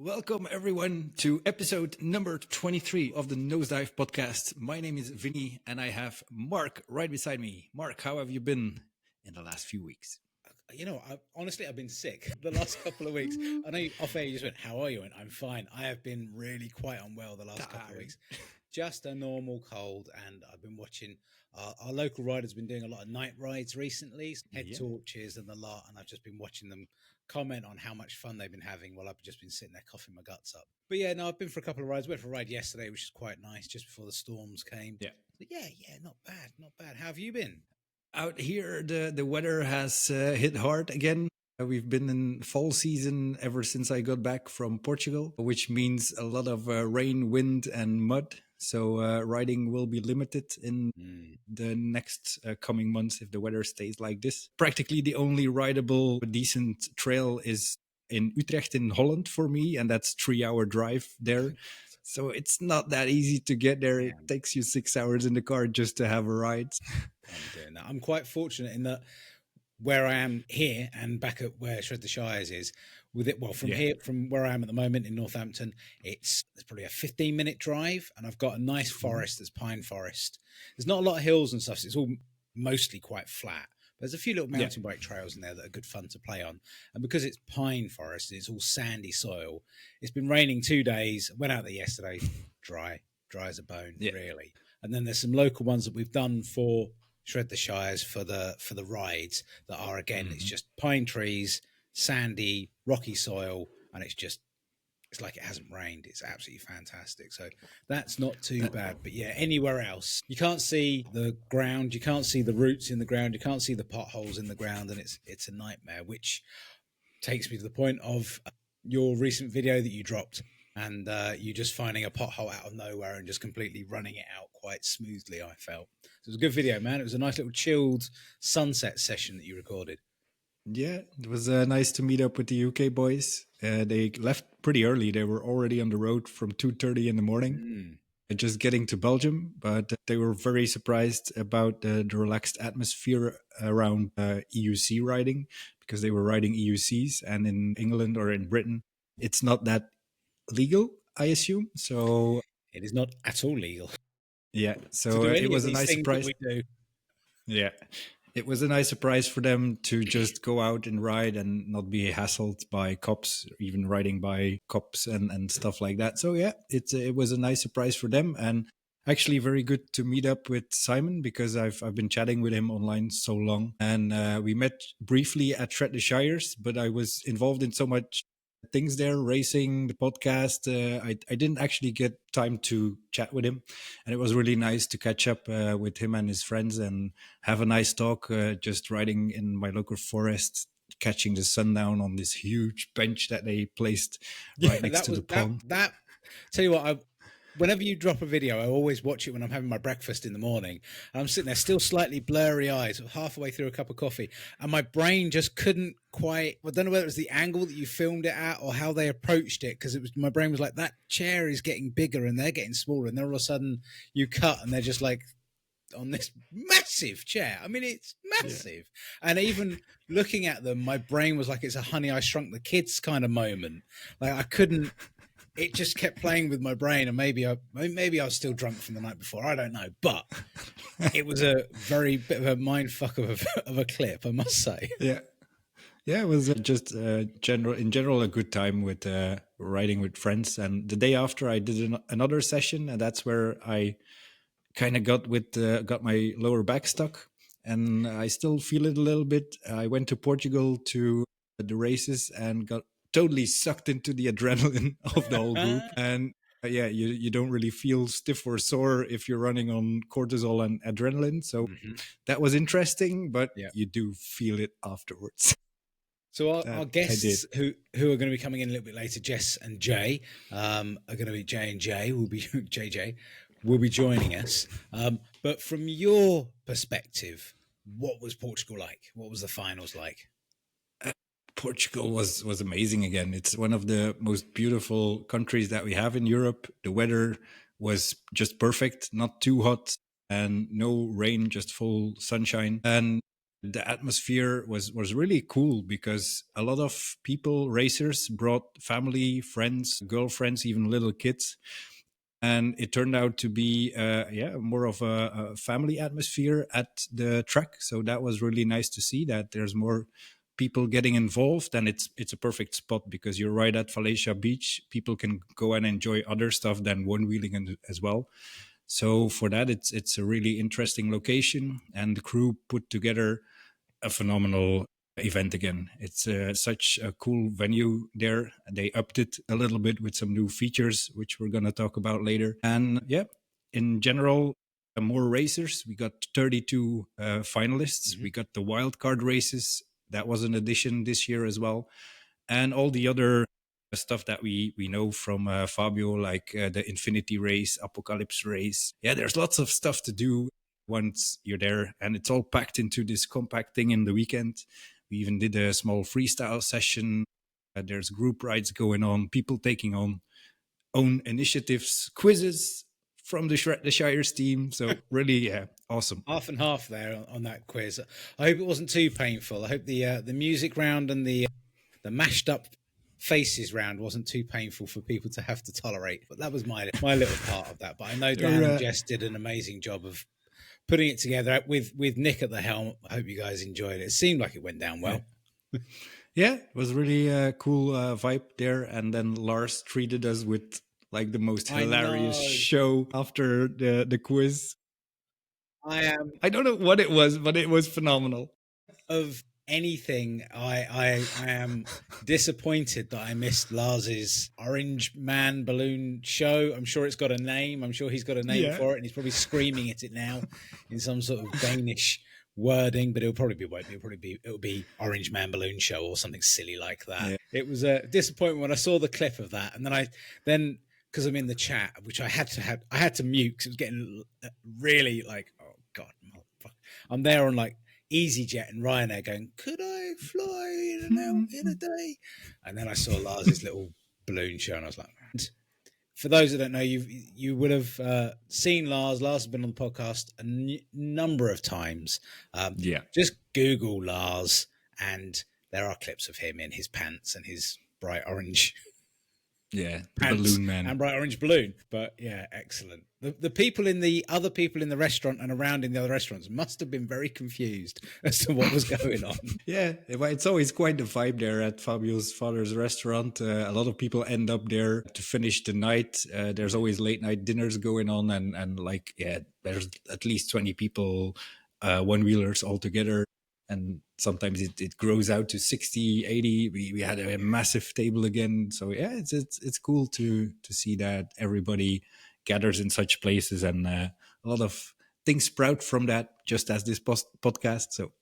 Welcome everyone to episode number 23 of the Nosedive Podcast. My name is Vinie and I have Mark right beside me. Mark, how have you been in the last few weeks? You know, I've been sick the last couple of weeks. I know off air you just went, how are you? And I'm fine. I have been really quite unwell the last couple of weeks. Just a normal cold. And I've been watching, our local riders been doing a lot of night rides recently, head torches and the lot. And I've just been watching them comment on how much fun they've been having while I've just been sitting there coughing my guts up. But yeah, no, I've been for a couple of rides. Went for a ride yesterday, which is quite nice, just before the storms came. Yeah. But yeah, not bad. How have you been? Out here, the weather has hit hard again. We've been in fall season ever since I got back from Portugal, which means a lot of rain, wind, and mud. So riding will be limited in the next coming months if the weather stays like this. Practically the only rideable decent trail is in Utrecht in Holland for me, and that's 3-hour drive there. So it's not that easy to get there. It takes you 6 hours in the car just to have a ride. I'm doing that. I'm quite fortunate in that where I am here and back at where Shred the Shires is, with it, well, from where I am at the moment in Northampton, it's probably a 15-minute drive, and I've got a nice forest that's pine forest. There's not a lot of hills and stuff, so it's all mostly quite flat. There's a few little mountain bike trails in there that are good fun to play on. And because it's pine forest, it's all sandy soil. It's been raining 2 days. Went out there yesterday, dry as a bone, really. And then there's some local ones that we've done for Shred the Shires for the rides that are, again, it's just pine trees, sandy, rocky soil, and it's like it hasn't rained. It's absolutely fantastic. So that's not too bad. But yeah, anywhere else, you can't see the ground, you can't see the roots in the ground, you can't see the potholes in the ground, and it's a nightmare, which takes me to the point of your recent video that you dropped, and you just finding a pothole out of nowhere and just completely running it out quite smoothly, I felt. So it was a good video, man. It was a nice little chilled sunset session that you recorded. Yeah, it was nice to meet up with the UK boys. They left pretty early. They were already on the road from 2:30 in the morning, just getting to Belgium. But they were very surprised about the relaxed atmosphere around EUC riding, because they were riding EUCs. And in England or in Britain, it's not that legal, I assume. So it is not at all legal. Yeah, so it was a nice surprise. Yeah. It was a nice surprise for them to just go out and ride and not be hassled by cops, even riding by cops and stuff like that. So yeah, it was a nice surprise for them, and actually very good to meet up with Simon, because I've been chatting with him online so long, and we met briefly at Shred the Shires, but I was involved in so much things there, racing, the podcast. I didn't actually get time to chat with him, and it was really nice to catch up with him and his friends and have a nice talk, just riding in my local forest, catching the sun down on this huge bench that they placed right next to the pond. Tell you what, whenever you drop a video, I always watch it when I'm having my breakfast in the morning. And I'm sitting there, still slightly blurry eyes, halfway through a cup of coffee, and my brain just couldn't quite. I don't know whether it was the angle that you filmed it at or how they approached it, because my brain was like, that chair is getting bigger and they're getting smaller, and then all of a sudden you cut and they're just like on this massive chair. I mean, it's massive. Yeah. And even looking at them, my brain was like, it's a Honey, I Shrunk the Kids kind of moment. Like I couldn't. It just kept playing with my brain, and maybe I was still drunk from the night before. I don't know, but it was a very bit of a mind fuck of a clip, I must say. Yeah, it was just in general a good time with riding with friends. And the day after, I did another session, and that's where I kind of got my lower back stuck, and I still feel it a little bit. I went to Portugal to the races and got totally sucked into the adrenaline of the whole group. And you don't really feel stiff or sore if you're running on cortisol and adrenaline. So that was interesting, but you do feel it afterwards. So our guests who are going to be coming in a little bit later, Jess and Jay, are going to be Jay and Jay, JJ will be joining us. But from your perspective, what was Portugal like? What was the finals like? Portugal was amazing again. It's one of the most beautiful countries that we have in Europe. The weather was just perfect, not too hot and no rain, just full sunshine. And The atmosphere was really cool because a lot of people, racers, brought family, friends, girlfriends, even little kids. And it turned out to be more of a family atmosphere at the track. So that was really nice to see that there's more people getting involved, and it's a perfect spot because you're right at Falacia Beach. People can go and enjoy other stuff than one wheeling as well. So for that, it's a really interesting location, and the crew put together a phenomenal event again. It's such a cool venue there. They upped it a little bit with some new features, which we're going to talk about later. And yeah, in general, more racers. We got 32 finalists. We got the wildcard races. That was an addition this year as well. And all the other stuff that we know from Fabio, like the Infinity Race, Apocalypse Race. Yeah, there's lots of stuff to do once you're there, and it's all packed into this compact thing in the weekend. We even did a small freestyle session. There's group rides going on, people taking on own initiatives, quizzes from the Shires team. So really, yeah, awesome. Half and half there on that quiz. I hope it wasn't too painful. I hope the music round and the mashed up faces round wasn't too painful for people to have to tolerate. But that was my little part of that. But I know Dan and Jess did an amazing job of putting it together with Nick at the helm. I hope you guys enjoyed it. It seemed like it went down well. Yeah, it was really a cool vibe there. And then Lars treated us with like the most hilarious show after the quiz. I don't know what it was, but it was phenomenal. Of anything, I am disappointed that I missed Lars's Orange Man Balloon show. I'm sure it's got a name. I'm sure he's got a name for it, and he's probably screaming at it now in some sort of Danish wording. But it'll be Orange Man Balloon Show or something silly like that. Yeah. It was a disappointment when I saw the clip of that, and then because I'm in the chat, which I had to mute because it was getting really like, oh god, I'm there on like EasyJet and Ryanair going, could I fly in and out in a day? And then I saw Lars's little balloon show, and I was like, for those that don't know, you would have seen Lars. Lars has been on the podcast a number of times. Just Google Lars, and there are clips of him in his pants and his bright orange balloon man and bright orange balloon. But yeah, excellent. The people in the other people in the restaurant and around in the other restaurants must have been very confused as to what was going on. Yeah, it's always quite the vibe there at Fabio's father's restaurant. A lot of people end up there to finish the night. There's always late night dinners going on, and like, yeah, there's at least 20 people, one-wheelers all together. And sometimes it grows out to 60, 80. We had a massive table again. So yeah, it's cool to see that everybody gathers in such places, and a lot of things sprout from that, just as this podcast. So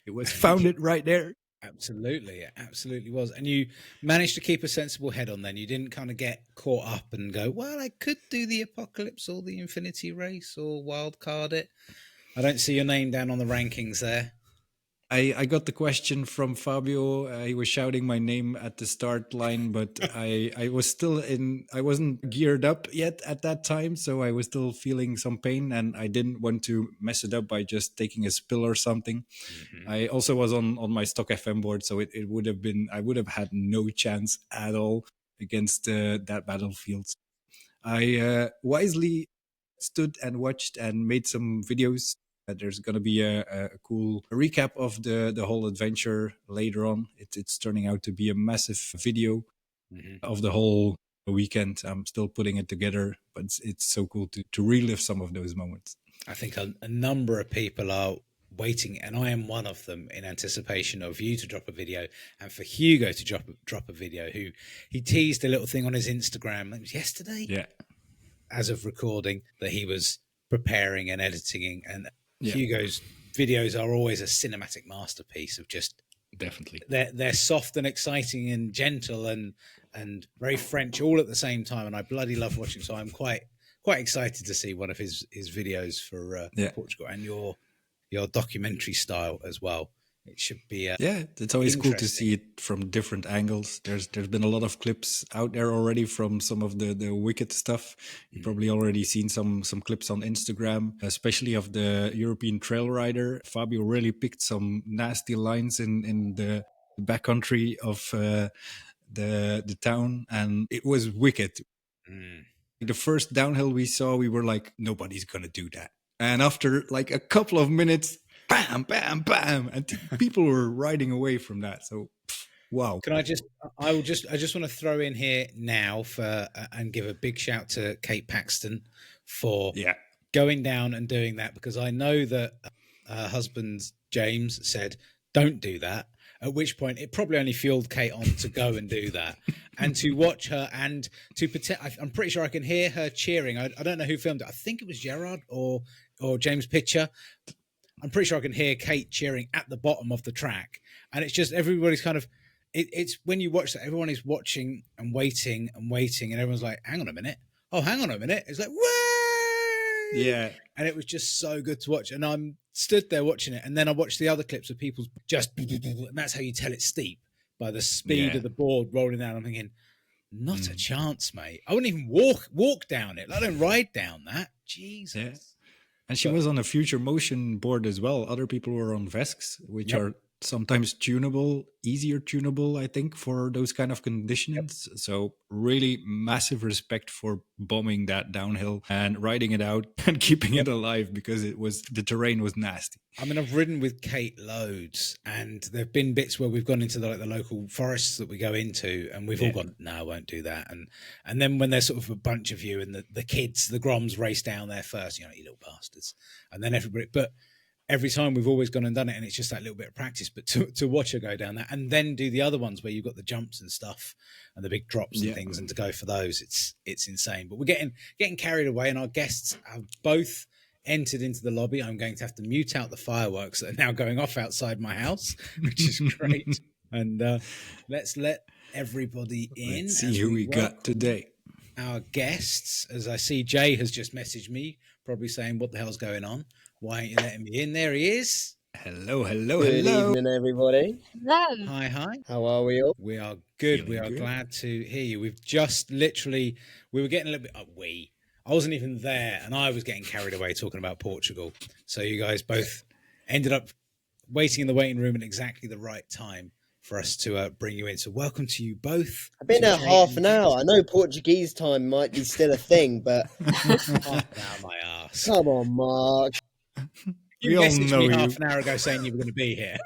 it was founded right there. Absolutely. It absolutely was. And you managed to keep a sensible head on then. You didn't kind of get caught up and go, well, I could do the Apocalypse or the Infinity Race or wildcard it. I don't see your name down on the rankings there. I got the question from Fabio. He was shouting my name at the start line, but I was still I wasn't geared up yet at that time, so I was still feeling some pain, and I didn't want to mess it up by just taking a spill or something. Mm-hmm. I also was on my stock FM board, so it would have been, I would have had no chance at all against that battlefield. I wisely stood and watched and made some videos. There's going to be a cool recap of the whole adventure later on. It's turning out to be a massive video of the whole weekend. I'm still putting it together, but it's so cool to relive some of those moments. I think a number of people are waiting, and I am one of them, in anticipation of you to drop a video and for Hugo to drop a video. Who he teased a little thing on his Instagram. It was yesterday, as of recording, that he was preparing and editing and. Hugo's videos are always a cinematic masterpiece of just definitely. They're soft and exciting and gentle and very French all at the same time, and I bloody love watching. So I'm quite excited to see one of his videos for Portugal and your documentary style as well. It should be it's always cool to see it from different angles. There's been a lot of clips out there already from some of the wicked stuff. You've probably already seen some clips on Instagram, especially of the European trail rider. Fabio really picked some nasty lines in the backcountry of the town, and it was wicked. The first downhill we saw, we were like, nobody's gonna do that. And after like a couple of minutes, bam, bam, bam, and people were riding away from that. So, wow. I just want to throw in here now and give a big shout to Kate Paxton for going down and doing that, because I know that her husband James said, "Don't do that." At which point, it probably only fueled Kate on to go and do that, and to watch her and to pretend. I'm pretty sure I can hear her cheering. I don't know who filmed it. I think it was Gerard or James Pitcher. I'm pretty sure I can hear Kate cheering at the bottom of the track, and it's just everybody's kind of. It's when you watch that, everyone is watching and waiting, and everyone's like, "Hang on a minute! Oh, hang on a minute!" It's like, "Whoa!" Yeah, and it was just so good to watch. And I'm stood there watching it, and then I watched the other clips of people's just, and that's how you tell it's steep, by the speed of the board rolling down. I'm thinking, not a chance, mate. I wouldn't even walk down it. I don't ride down that. Jesus. Yeah. And she was on a future motion board as well. Other people were on Vesks, which are sometimes tunable, easier tunable, I think, for those kind of conditions. So really massive respect for bombing that downhill and riding it out and keeping it alive, because the terrain was nasty. I mean, I've ridden with Kate loads, and there've been bits where we've gone into the local forests that we go into, and we've all gone, no, I won't do that. And then when there's sort of a bunch of you, and the kids, the Groms race down there first, you little bastards, and then everybody, but every time we've always gone and done it, and it's just that little bit of practice. But to watch her go down that, and then do the other ones where you've got the jumps and stuff and the big drops and things, and to go for those, it's insane. But we're getting carried away, and our guests have both entered into the lobby. I'm going to have to mute out the fireworks that are now going off outside my house, which is great. And let's let everybody in. Let's see who we got today. Our guests, as I see Jay has just messaged me, probably saying, what the hell's going on? Why aren't you letting me in? There he is. Hello. Good evening, everybody. Hello. Hi. How are we all? We are good. Feeling good. Glad to hear you. We've just we were getting a little bit, I wasn't even there, and I was getting carried away talking about Portugal. So you guys both ended up waiting in the waiting room at exactly the right time for us to bring you in. So welcome to you both. I've been there half an hour. I know Portuguese time might be still a thing, but half an hour, my ass. Come on, Mark. You messaged me half an hour ago saying you were going to be here.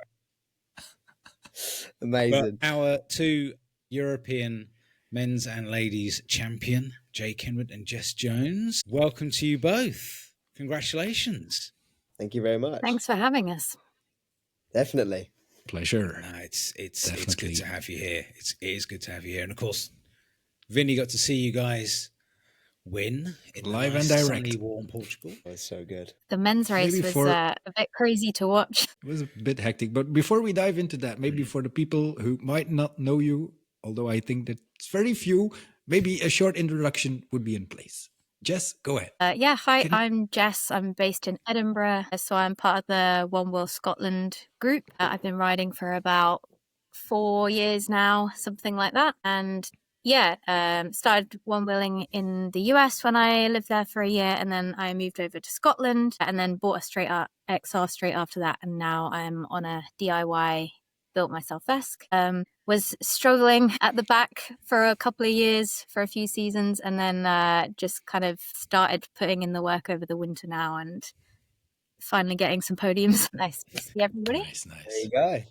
Amazing. But our two European men's and ladies champion, Jay Kenward and Jess Jones. Welcome to you both. Congratulations. Thank you very much. Thanks for having us. Definitely. Pleasure. No, it's good to have you here. It is good to have you here. And of course, Vinie got to see you guys win in live nice, and direct, sunny, warm Portugal. That's so good. The men's race was a bit crazy to watch. It was a bit hectic, but before we dive into that, maybe for the people who might not know you, although I think that it's very few, maybe a short introduction would be in place. Jess, go ahead. Hi, I'm Jess. I'm based in Edinburgh, so I'm part of the One Wheel Scotland group. I've been riding for about 4 years now, something like that. And started one wheeling in the US when I lived there for a year, and then I moved over to Scotland and then bought a straight up XR straight after that. And now I'm on a DIY built myself Vesk. Was struggling at the back for a couple of years, for a few seasons, and then just kind of started putting in the work over the winter now and finally getting some podiums. Nice to see everybody. Nice. There you go.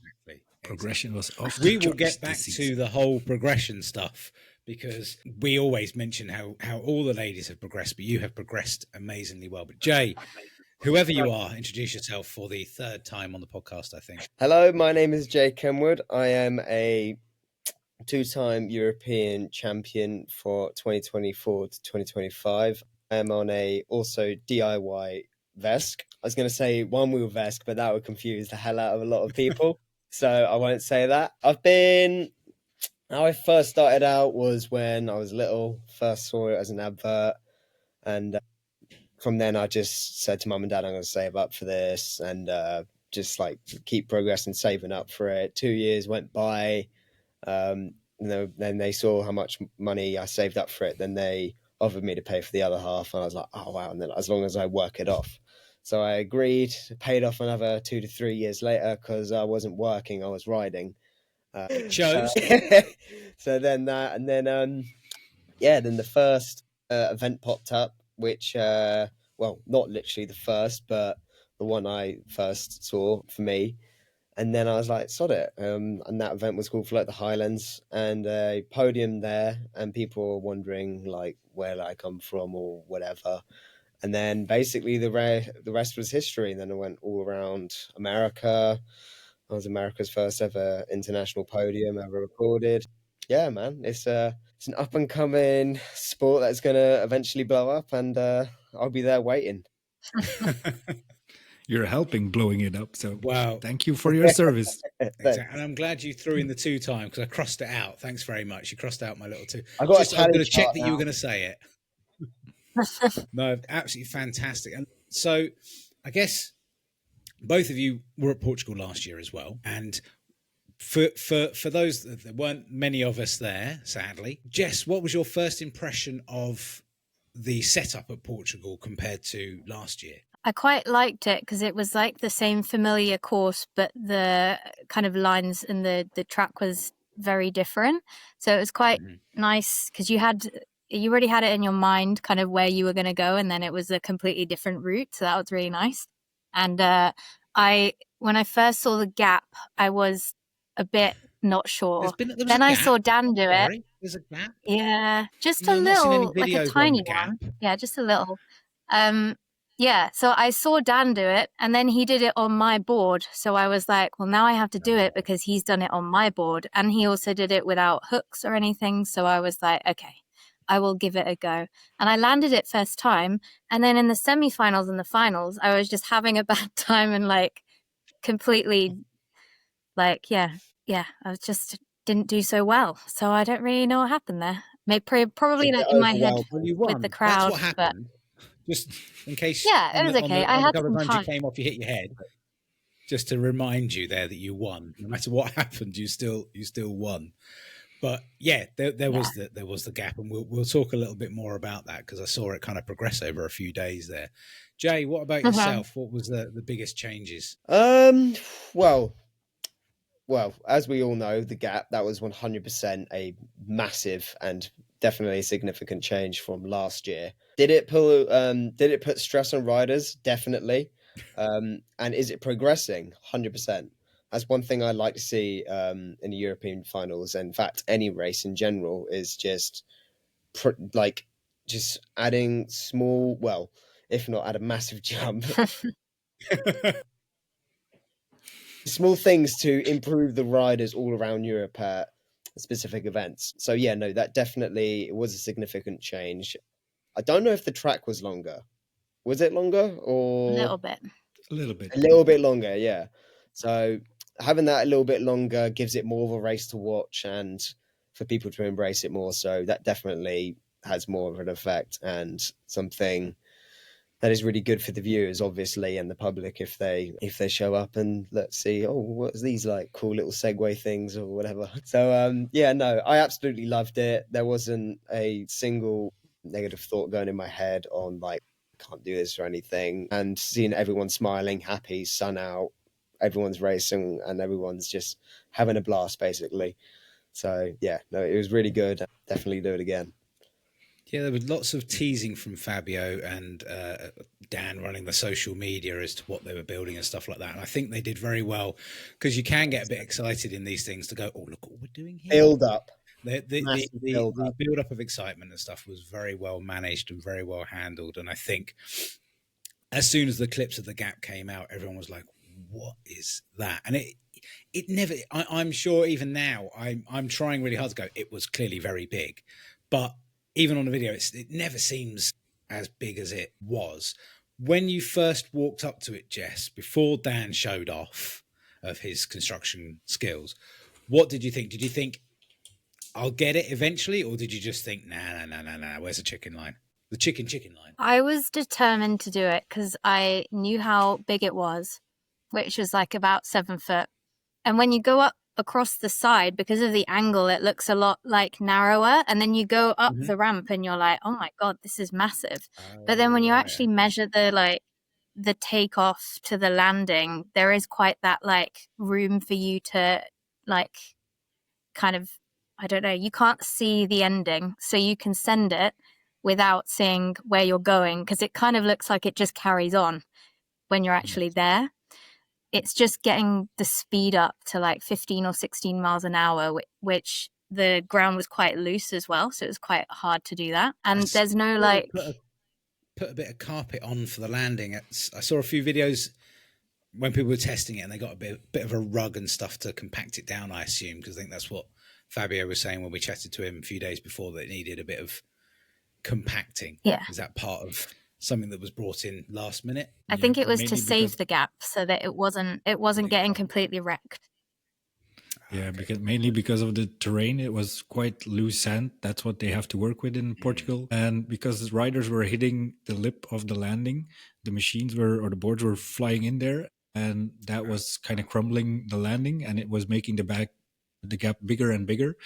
Progression was off. We will get back to the whole progression stuff, because we always mention how all the ladies have progressed, but you have progressed amazingly well. But Jay, whoever you are, introduce yourself for the third time on the podcast, I think. Hello, my name is Jay Kenward. I am a two-time European champion for 2024 to 2025. I am on a also DIY Vesk. I was going to say one-wheel Vesk, but that would confuse the hell out of a lot of people. So I won't say that. How I first started out was when I was little, first saw it as an advert. And from then I just said to mum and dad, I'm going to save up for this. And just like keep progressing, saving up for it. 2 years went by. Then they saw how much money I saved up for it. Then they offered me to pay for the other half, and I was like, oh wow! And then as long as I work it off, so I agreed. Paid off another 2 to 3 years later because I wasn't working; I was riding. It shows. So then that, and then then the first event popped up, which well, not literally the first, but the one I first saw for me. And then I was like, sod it. And that event was called Float the Highlands, and a podium there, and people were wondering like where I come from or whatever. And then basically the rest was history. And then I went all around America. I was America's first ever international podium ever recorded. Yeah, man, it's an up and coming sport that's gonna eventually blow up, and I'll be there waiting. You're helping blowing it up, so wow! Thank you for your service. Exactly. And I'm glad you threw in the 2 time because I crossed it out. Thanks very much. You crossed out my little 2. I'm going to check that you were going to say it. No, absolutely fantastic. And so, I guess both of you were at Portugal last year as well, and for those, there weren't many of us there, sadly. Jess, what was your first impression of the setup at Portugal compared to last year? I quite liked it because it was like the same familiar course, but the kind of lines in the track was very different. So it was quite nice because you already had it in your mind kind of where you were going to go, and then it was a completely different route. So that was really nice. And when I first saw the gap, I was a bit not sure. Then I saw Dan do it. There's a gap? Yeah, just a little, like a tiny one. Yeah, just a little. Yeah, so I saw Dan do it, and then he did it on my board. So I was like, well, now I have to do it because he's done it on my board. And he also did it without hooks or anything. So I was like, okay, I will give it a go. And I landed it first time. And then in the semifinals and the finals, I was just having a bad time and like completely like, I was just didn't do so well. So I don't really know what happened there. Probably like in my head with the crowd. That's what happened. Just in case. Yeah, it was okay. I had some time. You came off, you hit your head. Just to remind you there that you won. No matter what happened, you still won. But yeah, there was the gap, and we'll talk a little bit more about that because I saw it kind of progress over a few days there. Jay, what about yourself? What was the biggest changes? Well, as we all know, the gap, that was 100% a massive and definitely a significant change from last year. Did it put stress on riders? Definitely. And is it progressing? 100%. That's one thing I like to see in the European finals. In fact, any race in general is just just adding small, well, if not at a massive jump, small things to improve the riders all around Europe at specific events. So yeah, no, that definitely was a significant change. I don't know if the track was longer. Was it longer or a little bit? A little bit. A little bit longer, yeah. So having that a little bit longer gives it more of a race to watch and for people to embrace it more. So that definitely has more of an effect and something that is really good for the viewers, obviously, and the public if they show up and let's see, oh, what's these like cool little Segway things or whatever. So yeah, no, I absolutely loved it. There wasn't a single negative thought going in my head on like can't do this or anything, and seeing everyone smiling, happy, sun out, everyone's racing and everyone's just having a blast basically. So yeah, no, it was really good. Definitely do it again. Yeah, there was lots of teasing from Fabio and Dan running the social media as to what they were building and stuff like that. And I think they did very well because you can get a bit excited in these things to go, oh, look what we're doing here. Build up. The build up of excitement and stuff was very well managed and very well handled. And I think as soon as the clips of the gap came out, everyone was like, what is that? And it never, I'm sure even now, I'm trying really hard to go, it was clearly very big. But even on the video, it never seems as big as it was. When you first walked up to it, Jess, before Dan showed off of his construction skills, what did you think? Did you think, I'll get it eventually? Or did you just think, nah, where's the chicken line? The chicken line. I was determined to do it because I knew how big it was. which is like about 7 foot. And when you go up across the side, because of the angle, it looks a lot like narrower. And then you go up the ramp and you're like, oh my God, this is massive. But then when you actually measure the takeoff to the landing, there is quite that like room for you to like kind of, I don't know, you can't see the ending. So you can send it without seeing where you're going, because it kind of looks like it just carries on when you're actually there. It's just getting the speed up to like 15 or 16 miles an hour, which the ground was quite loose as well. So it was quite hard to do that. And there's no like... Put a bit of carpet on for the landing. I saw a few videos when people were testing it and they got a bit of a rug and stuff to compact it down, I assume, because I think that's what Fabio was saying when we chatted to him a few days before, that it needed a bit of compacting. Yeah. Is that part of something that was brought in last minute? I think it was to save the gap so that it wasn't getting completely wrecked. Yeah, mainly because of the terrain. It was quite loose sand. That's what they have to work with in Portugal. And because the riders were hitting the lip of the landing, the the boards were flying in there, and that was kind of crumbling the landing, and it was making the gap bigger and bigger.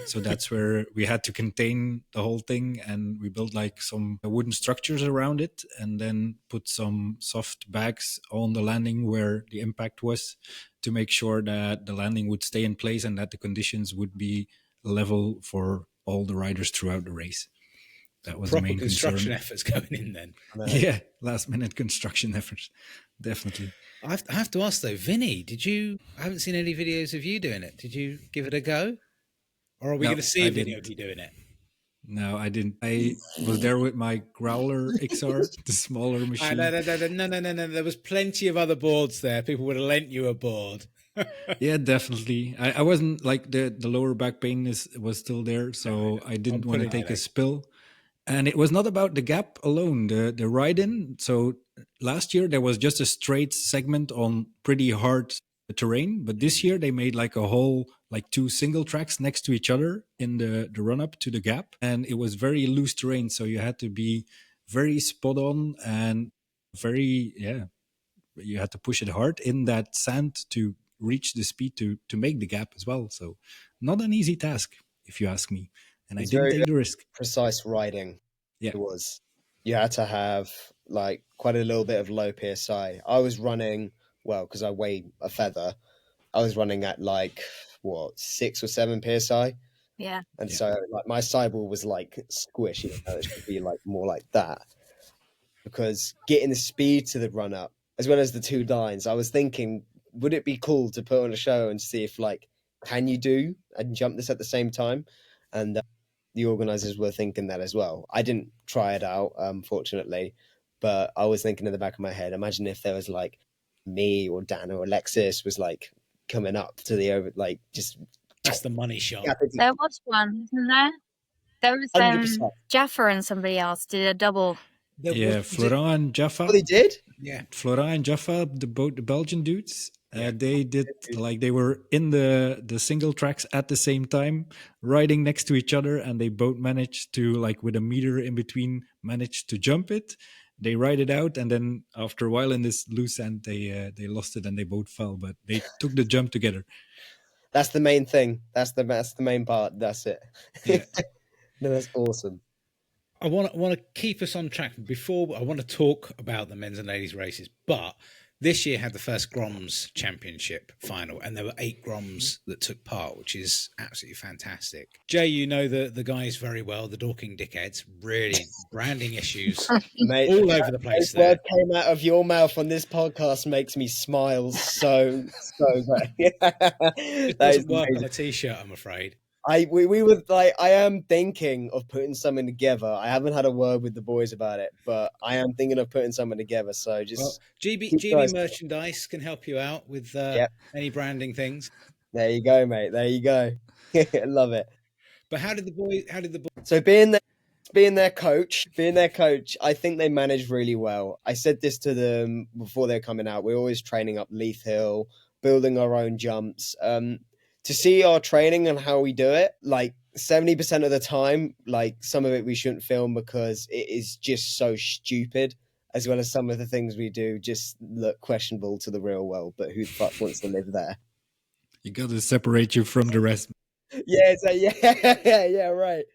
So that's where we had to contain the whole thing, and we built like some wooden structures around it, and then put some soft bags on the landing where the impact was, to make sure that the landing would stay in place and that the conditions would be level for all the riders throughout the race. That was the main construction concern. efforts going in then. Yeah, last minute construction efforts, definitely. I have to ask though, Vinie, I haven't seen any videos of you doing it. Did you give it a go? Or are we going to see a video of you doing it? No, I didn't. I was there with my Growler XR, the smaller machine. No. There was plenty of other boards there. People would have lent you a board. Yeah, definitely. I wasn't like the lower back pain was still there, so I didn't want to take a spill. And it was not about the gap alone, the ride-in. So last year there was just a straight segment on pretty hard terrain, but this year they made like a whole, like 2 single tracks next to each other in the run-up to the gap. And it was very loose terrain, so you had to be very spot on and you had to push it hard in that sand to reach the speed to make the gap as well. So not an easy task, if you ask me. And it's I didn't take the risk. Precise riding. Yeah. It was. You had to have like quite a little bit of low PSI. I was running, well, because I weigh a feather, I was running at like, 6 or 7 PSI? Yeah. And so like my sidewall was like squishy. It should be like more like that. Because getting the speed to the run up, as well as the 2 lines, I was thinking, would it be cool to put on a show and see if like, can you do and jump this at the same time? And the organizers were thinking that as well. I didn't try it out, unfortunately, but I was thinking in the back of my head, imagine if there was like me or Dan or Alexis was like coming up to the over, like just. That's the money shot. There was one, isn't there? There was Jaffa and somebody else did a double. Florent and Jaffa. Oh, they did? Yeah. Florent and Jaffa, the Belgian dudes. They did like they were in the single tracks at the same time, riding next to each other, and they both managed to, like with a meter in between, managed to jump it. They ride it out, and then after a while in this loose sand, they lost it and they both fell, but they took the jump together. That's the main thing. That's the main part. That's it. Yeah. No, that's awesome. I want to keep us on track. Before I want to talk about the men's and ladies races, but this year had the first Groms Championship final, and there were 8 Groms that took part, which is absolutely fantastic. Jay, you know the guys very well, the Dorking dickheads, really branding issues Mate, all over the place. That word came out of your mouth on this podcast makes me smile so great. It doesn't work on a t-shirt, I'm afraid. We were like, I am thinking of putting something together. I haven't had a word with the boys about it, but I am thinking of putting something together. So just GB merchandise can help you out with any branding things. There you go, mate. There you go. I love it. But how did the boys? So being their coach, I think they managed really well. I said this to them before they're coming out. We're always training up Leith Hill, building our own jumps. To see our training and how we do it, like 70% of the time, like some of it we shouldn't film because it is just so stupid. as well as some of the things we do just look questionable to the real world. But who the fuck wants to live there? You got to separate you from the rest. Yeah, yeah, right.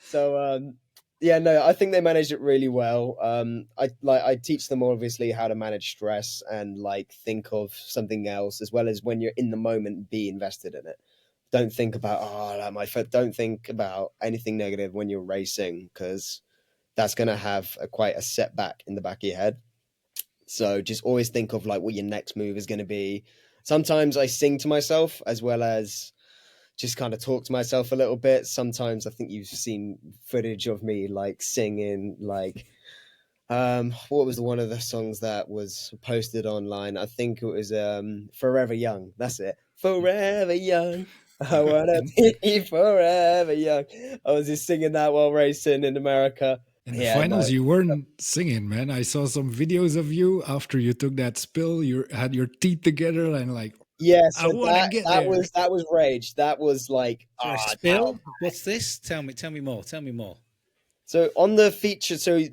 So, yeah, no, I think they managed it really well. I teach them obviously how to manage stress and like think of something else, as well as when you're in the moment, be invested in it. Don't think about don't think about anything negative when you're racing, because that's going to have quite a setback in the back of your head. So just always think of like what your next move is going to be. Sometimes I sing to myself as well as just kind of talk to myself a little bit. Sometimes I think you've seen footage of me like singing like what was one of the songs that was posted online? I think it was Forever Young. That's it. Forever Young. I wanna be forever young. I was just singing that while racing in America. In the finals, you weren't singing, man. I saw some videos of you after you took that spill. You had your teeth together and like, yeah. So that was rage. That was like spill. What's this? Tell me more. So on the feature, you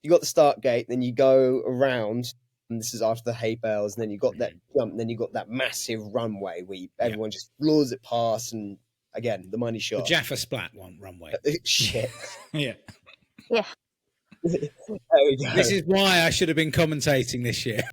got the start gate, then you go around. And this is after the hay bales, and then you got that jump, and then you got that massive runway where everyone just floors it past, and again the money shot. The Jaffa Splat runway. Shit. Yeah. There we go. This is why I should have been commentating this year.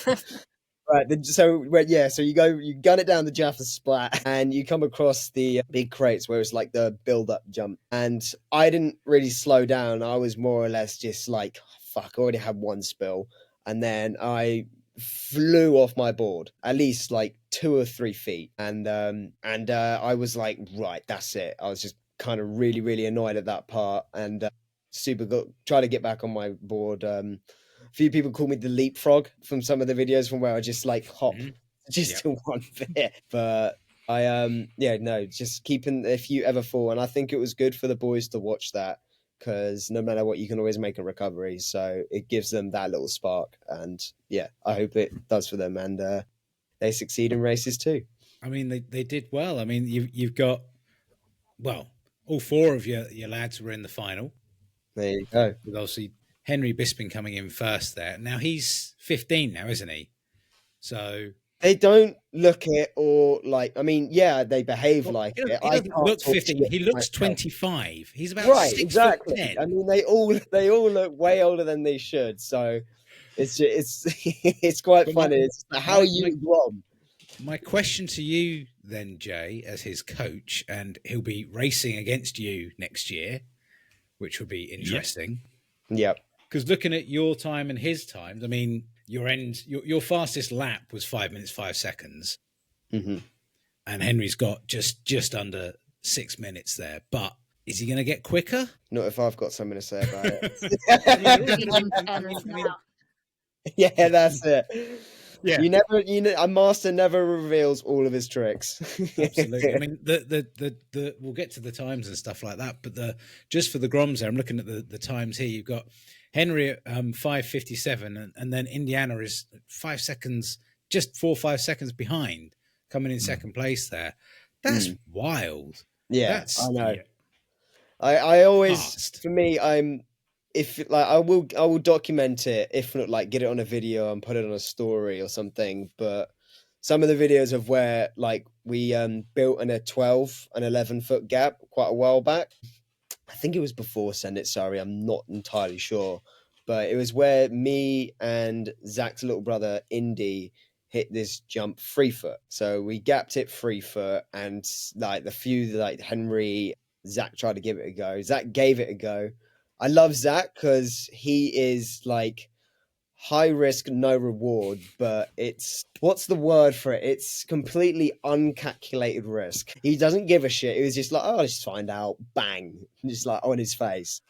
Right. So you gun it down the Jaffa Splat, and you come across the big crates where it's like the build-up jump. And I didn't really slow down. I was more or less just like, fuck, I already had one spill. And then I flew off my board at least like 2 or 3 feet. And I was like, right, that's it. I was just kind of really, really annoyed at that part, and try to get back on my board. A few people call me the leapfrog from some of the videos from where I just like hop to one bit. But just keeping, if you ever fall, and I think it was good for the boys to watch that, because no matter what, you can always make a recovery. So it gives them that little spark. And yeah, I hope it does for them, and they succeed in races too. I mean, they did well. I mean, you've got, well, all 4 of your lads were in the final. There you go. With obviously Henry Bisping coming in first there. Now he's 15 now, isn't he? So they don't look it, or like, I mean, yeah, they behave like it. He doesn't look 15. He looks 25. He's about right, 6 exactly. foot 10. I mean, they all look way older than they should. So it's quite funny. It's how you grom. My question to you then, Jay, as his coach, and he'll be racing against you next year, which will be interesting. Yep. Because looking at your time and his times, I mean, your fastest lap was 5 minutes 5 seconds, and Henry's got just under 6 minutes there. But is he going to get quicker? Not if I've got something to say about it. Yeah, that's it. Yeah, a master never reveals all of his tricks. Absolutely. I mean, the we'll get to the times and stuff like that, but just for the Groms there, I'm looking at the times here. You've got Henry at 5:57, and then Indiana is 5 seconds, just 4 or 5 seconds behind, coming in second place there. That's wild. Yeah, I know. I always, fast. For me, I will document it, if not like get it on a video and put it on a story or something. But some of the videos of where like we built in a 12 and 11 foot gap quite a while back. I think it was before Send It, sorry, I'm not entirely sure. But it was where me and Zach's little brother, Indy, hit this jump 3 foot. So we gapped it 3 foot, and like Henry, Zach tried to give it a go. Zach gave it a go. I love Zach because he is like high risk, no reward, but what's the word for it? It's completely uncalculated risk. He doesn't give a shit. It was just like, oh, let's find out. Bang. Just like on his face.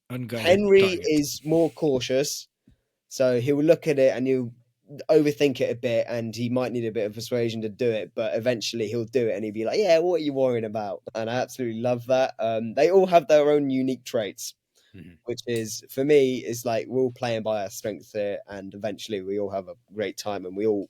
Henry is more cautious. So he'll look at it and he'll overthink it a bit, and he might need a bit of persuasion to do it, but eventually he'll do it and he'll be like, yeah, what are you worrying about? And I absolutely love that. They all have their own unique traits. Which is, for me, is like we're all playing by our strengths here, and eventually we all have a great time, and we all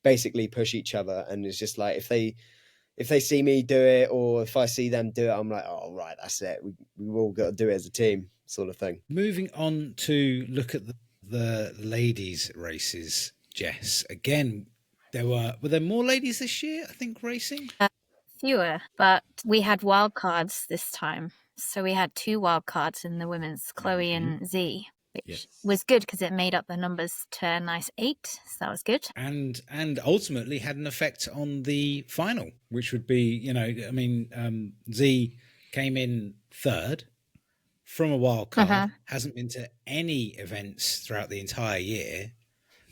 basically push each other. And it's just like if they see me do it, or if I see them do it, I'm like, oh right, that's it. We all got to do it as a team, sort of thing. Moving on to look at the ladies' races, Jess? Again, were there more ladies this year, I think, racing? Fewer, but we had wild cards this time. So we had 2 wild cards in the women's, Chloe and Z, which was good because it made up the numbers to a nice 8. So that was good. And ultimately had an effect on the final, which would be, Z came in 3rd from a wild card, hasn't been to any events throughout the entire year,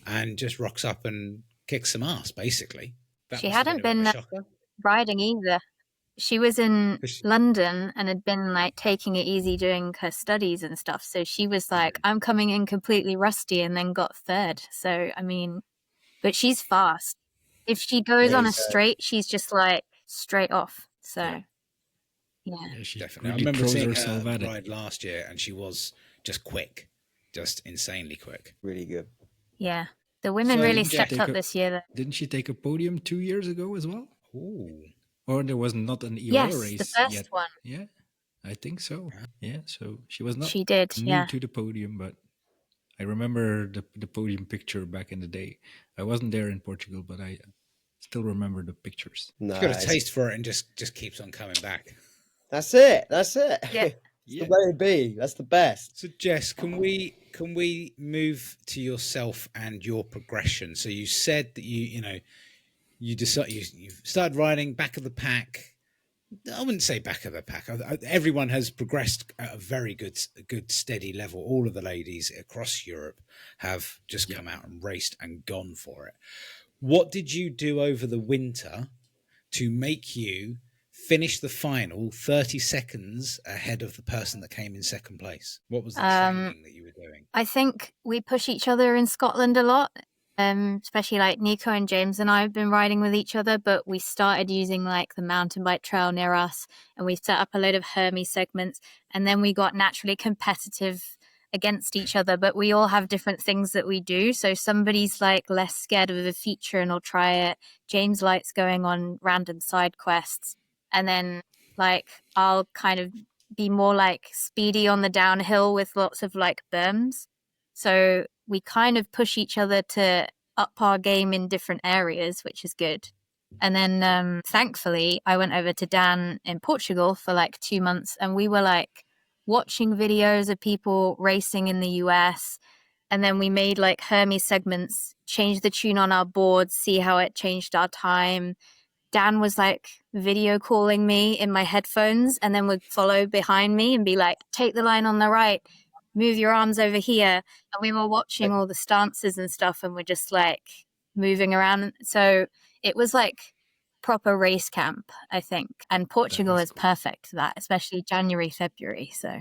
and just rocks up and kicks some ass, basically. She hadn't been riding either. She was in London and had been like taking it easy doing her studies and stuff. So she was like, I'm coming in completely rusty, and then got 3rd. So, I mean, but she's fast. If she goes on a straight, she's just like straight off. So, yeah. She definitely. I remember seeing her ride last year, and she was just quick, just insanely quick. Really good. Yeah. The women really stepped up this year. Didn't she take a podium 2 years ago as well? Ooh. Or there was not an EOL race the first yet. one. Yeah, I think so. Yeah, so she was not she did, new to the podium, but I remember the podium picture back in the day. I wasn't there in Portugal, but I still remember the pictures. Nice. She's got a taste for it and just keeps on coming back. That's it. Yeah. It's the way to be. That's the best. So, Jess, can we move to yourself and your progression? So you said that you started riding back of the pack. I wouldn't say back of the pack. Everyone has progressed at a very good, steady level. All of the ladies across Europe have just come out and raced and gone for it. What did you do over the winter to make you finish the final 30 seconds ahead of the person that came in second place? What was the training that you were doing? I think we push each other in Scotland a lot. Especially like Nico and James and I have been riding with each other, but we started using like the mountain bike trail near us, and we set up a load of Hermes segments, and then we got naturally competitive against each other, but we all have different things that we do. So somebody's like less scared of a feature and will try it. James likes going on random side quests, and then like I'll kind of be more like speedy on the downhill with lots of like berms. So we kind of push each other to up our game in different areas, which is good. And then thankfully, I went over to Dan in Portugal for like 2 months, and we were like watching videos of people racing in the US. And then we made like Hermes segments, changed the tune on our boards, see how it changed our time. Dan was like video calling me in my headphones, and then would follow behind me and be like, take the line on the right, move your arms over here. And we were watching all the stances and stuff, and we're just like moving around. So it was like proper race camp, I think. And Portugal is perfect for that, especially January, February. So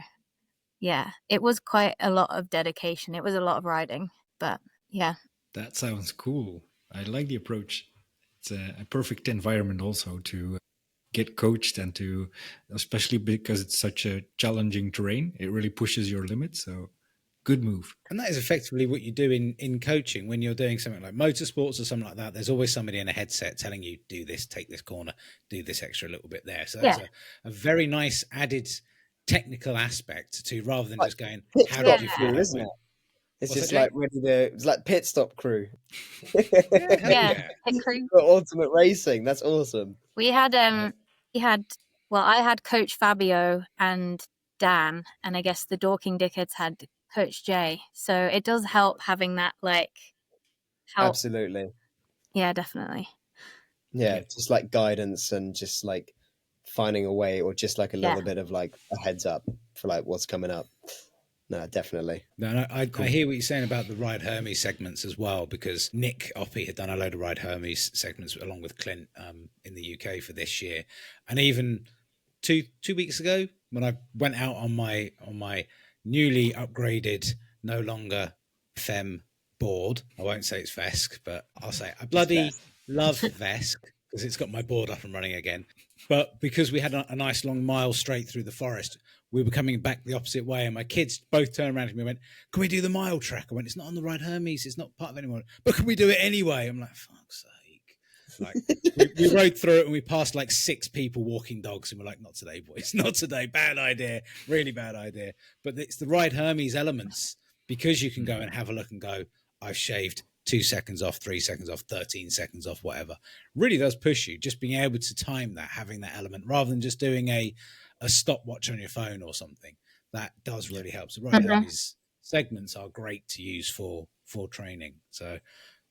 yeah, it was quite a lot of dedication. It was a lot of riding, but yeah. That sounds cool. I like the approach. It's a perfect environment also to get coached, and to, especially because it's such a challenging terrain, it really pushes your limits. So good move. And that is effectively what you do in coaching when you're doing something like motorsports or something like that. There's always somebody in a headset telling you, do this, take this corner, do this extra little bit there. So that's a very nice added technical aspect to, rather than just going, how did you feel, isn't it? It's just like it's like pit stop crew. Yeah. Pit crew. Ultimate racing. That's awesome. I had Coach Fabio and Dan, and I guess the Dorking Dickheads had Coach Jay. So it does help having that like help. Absolutely. Yeah, definitely. Yeah, just like guidance and just like finding a way, or just like a little bit of like a heads up for like what's coming up. No, definitely. No, I hear what you're saying about the Ride Hermes segments as well, because Nick Oppie had done a load of Ride Hermes segments along with Clint in the UK for this year. And even two weeks ago, when I went out on my newly upgraded, no longer Fem board, I won't say it's Vesk, but I'll say I bloody love Vesk because it's got my board up and running again. But because we had a nice long mile straight through the forest, we were coming back the opposite way, and my kids both turned around to me and went, can we do the mile track? I went, it's not on the Ride Hermes, it's not part of anyone, but can we do it anyway? I'm like, fuck's sake. Like, we rode through it, and we passed like 6 people walking dogs, and we're like, not today, boys, not today, bad idea, really bad idea. But it's the Ride Hermes elements because you can go and have a look and go, I've shaved 2 seconds off, 3 seconds off, 13 seconds off, whatever, really does push you. Just being able to time that, having that element, rather than just doing a stopwatch on your phone or something, that does really help. So these segments are great to use for training. So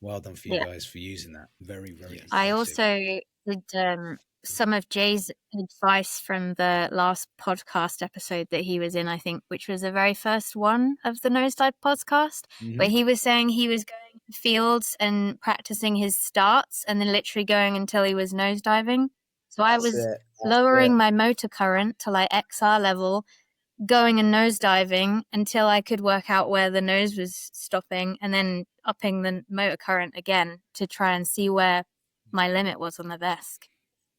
well done for you guys for using that. Very, very impressive. I also did some of Jay's advice from the last podcast episode that he was in, I think, which was the very first one of the Nosedive podcast, where he was saying he was going to fields and practicing his starts and then literally going until he was nosediving. So I was lowering my motor current to like XR level, going and nosediving until I could work out where the nose was stopping, and then upping the motor current again to try and see where my limit was on the desk.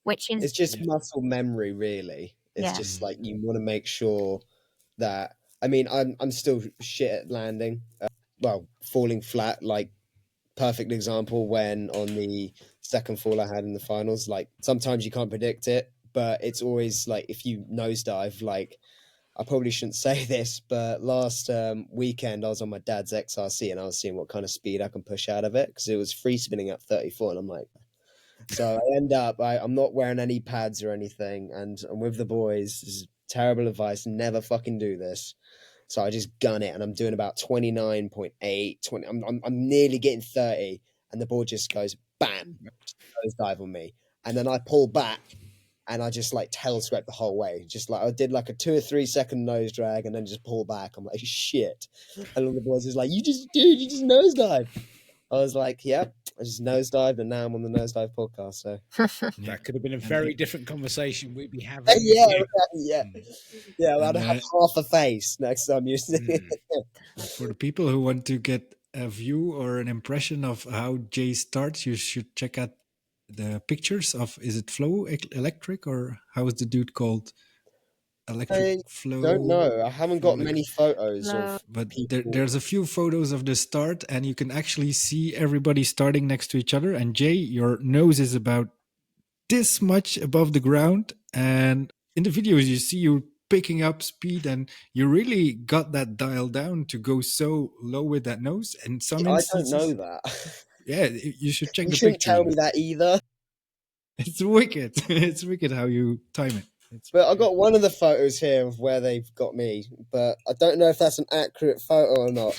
Which is, it's just muscle memory, really. It's just like you want to make sure that. I mean, I'm still shit at landing. Falling flat, like perfect example when on the second fall I had in the finals. Like sometimes you can't predict it, but it's always like if you nosedive, like I probably shouldn't say this, but last weekend I was on my dad's XRC and I was seeing what kind of speed I can push out of it because it was free spinning at 34, and I'm like. So I end up, I'm not wearing any pads or anything, and I'm with the boys. This is terrible advice. Never fucking do this. So I just gun it, and I'm doing about 29.8, 20. I'm nearly getting 30, and the board just goes bam, nose dive on me, and then I pull back, and I just like tail scrape the whole way. Just like I did like a 2 or 3 second nose drag, and then just pull back. I'm like shit, and all the boys is like, you just nose dive. I was like, yep, I just nosedived, and now I'm on the Nosedive podcast. So that could have been a very different conversation we'd be having. Yeah. I'd have half a face next time you see it. For the people who want to get a view or an impression of how Jay starts, you should check out the pictures of, is it Flow Electric, or how is the dude called? Electric Flow. Don't know. I haven't got many photos but there's a few photos of the start, and you can actually see everybody starting next to each other. And Jay, your nose is about this much above the ground, and in the videos you see you picking up speed, and you really got that dial down to go so low with that nose. And some instances, I don't know that. Yeah, you should check the picture. You shouldn't tell me that either. It's wicked. It's wicked how you time it. But I got one of the photos here of where they've got me, but I don't know if that's an accurate photo or not.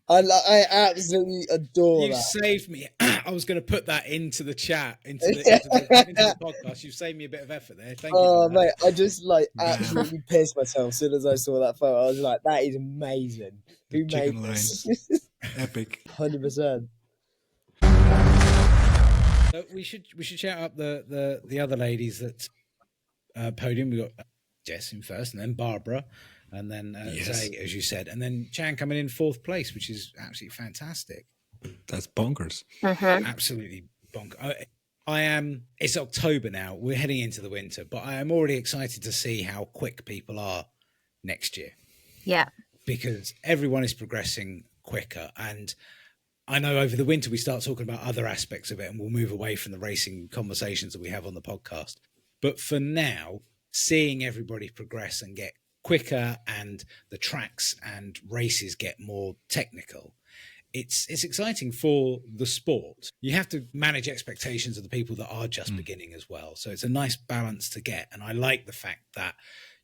I absolutely adore that. You saved me. I was going to put that into the chat, into the podcast. You've saved me a bit of effort there. Thank you. Oh, mate, I just like absolutely pissed myself as soon as I saw that photo. I was like, that is amazing. Who made this? Epic. 100%. We should shout out the other ladies that podium. We got Jess in first, and then Barbara, and then Zay, as you said, and then Chan coming in 4th place, which is absolutely fantastic. That's bonkers. Absolutely bonkers. I am. It's October now. We're heading into the winter, but I am already excited to see how quick people are next year. Yeah, because everyone is progressing quicker, and I know over the winter we start talking about other aspects of it, and we'll move away from the racing conversations that we have on the podcast. But for now, seeing everybody progress and get quicker, and the tracks and races get more technical, it's exciting for the sport. You have to manage expectations of the people that are just beginning as well. So it's a nice balance to get. And I like the fact that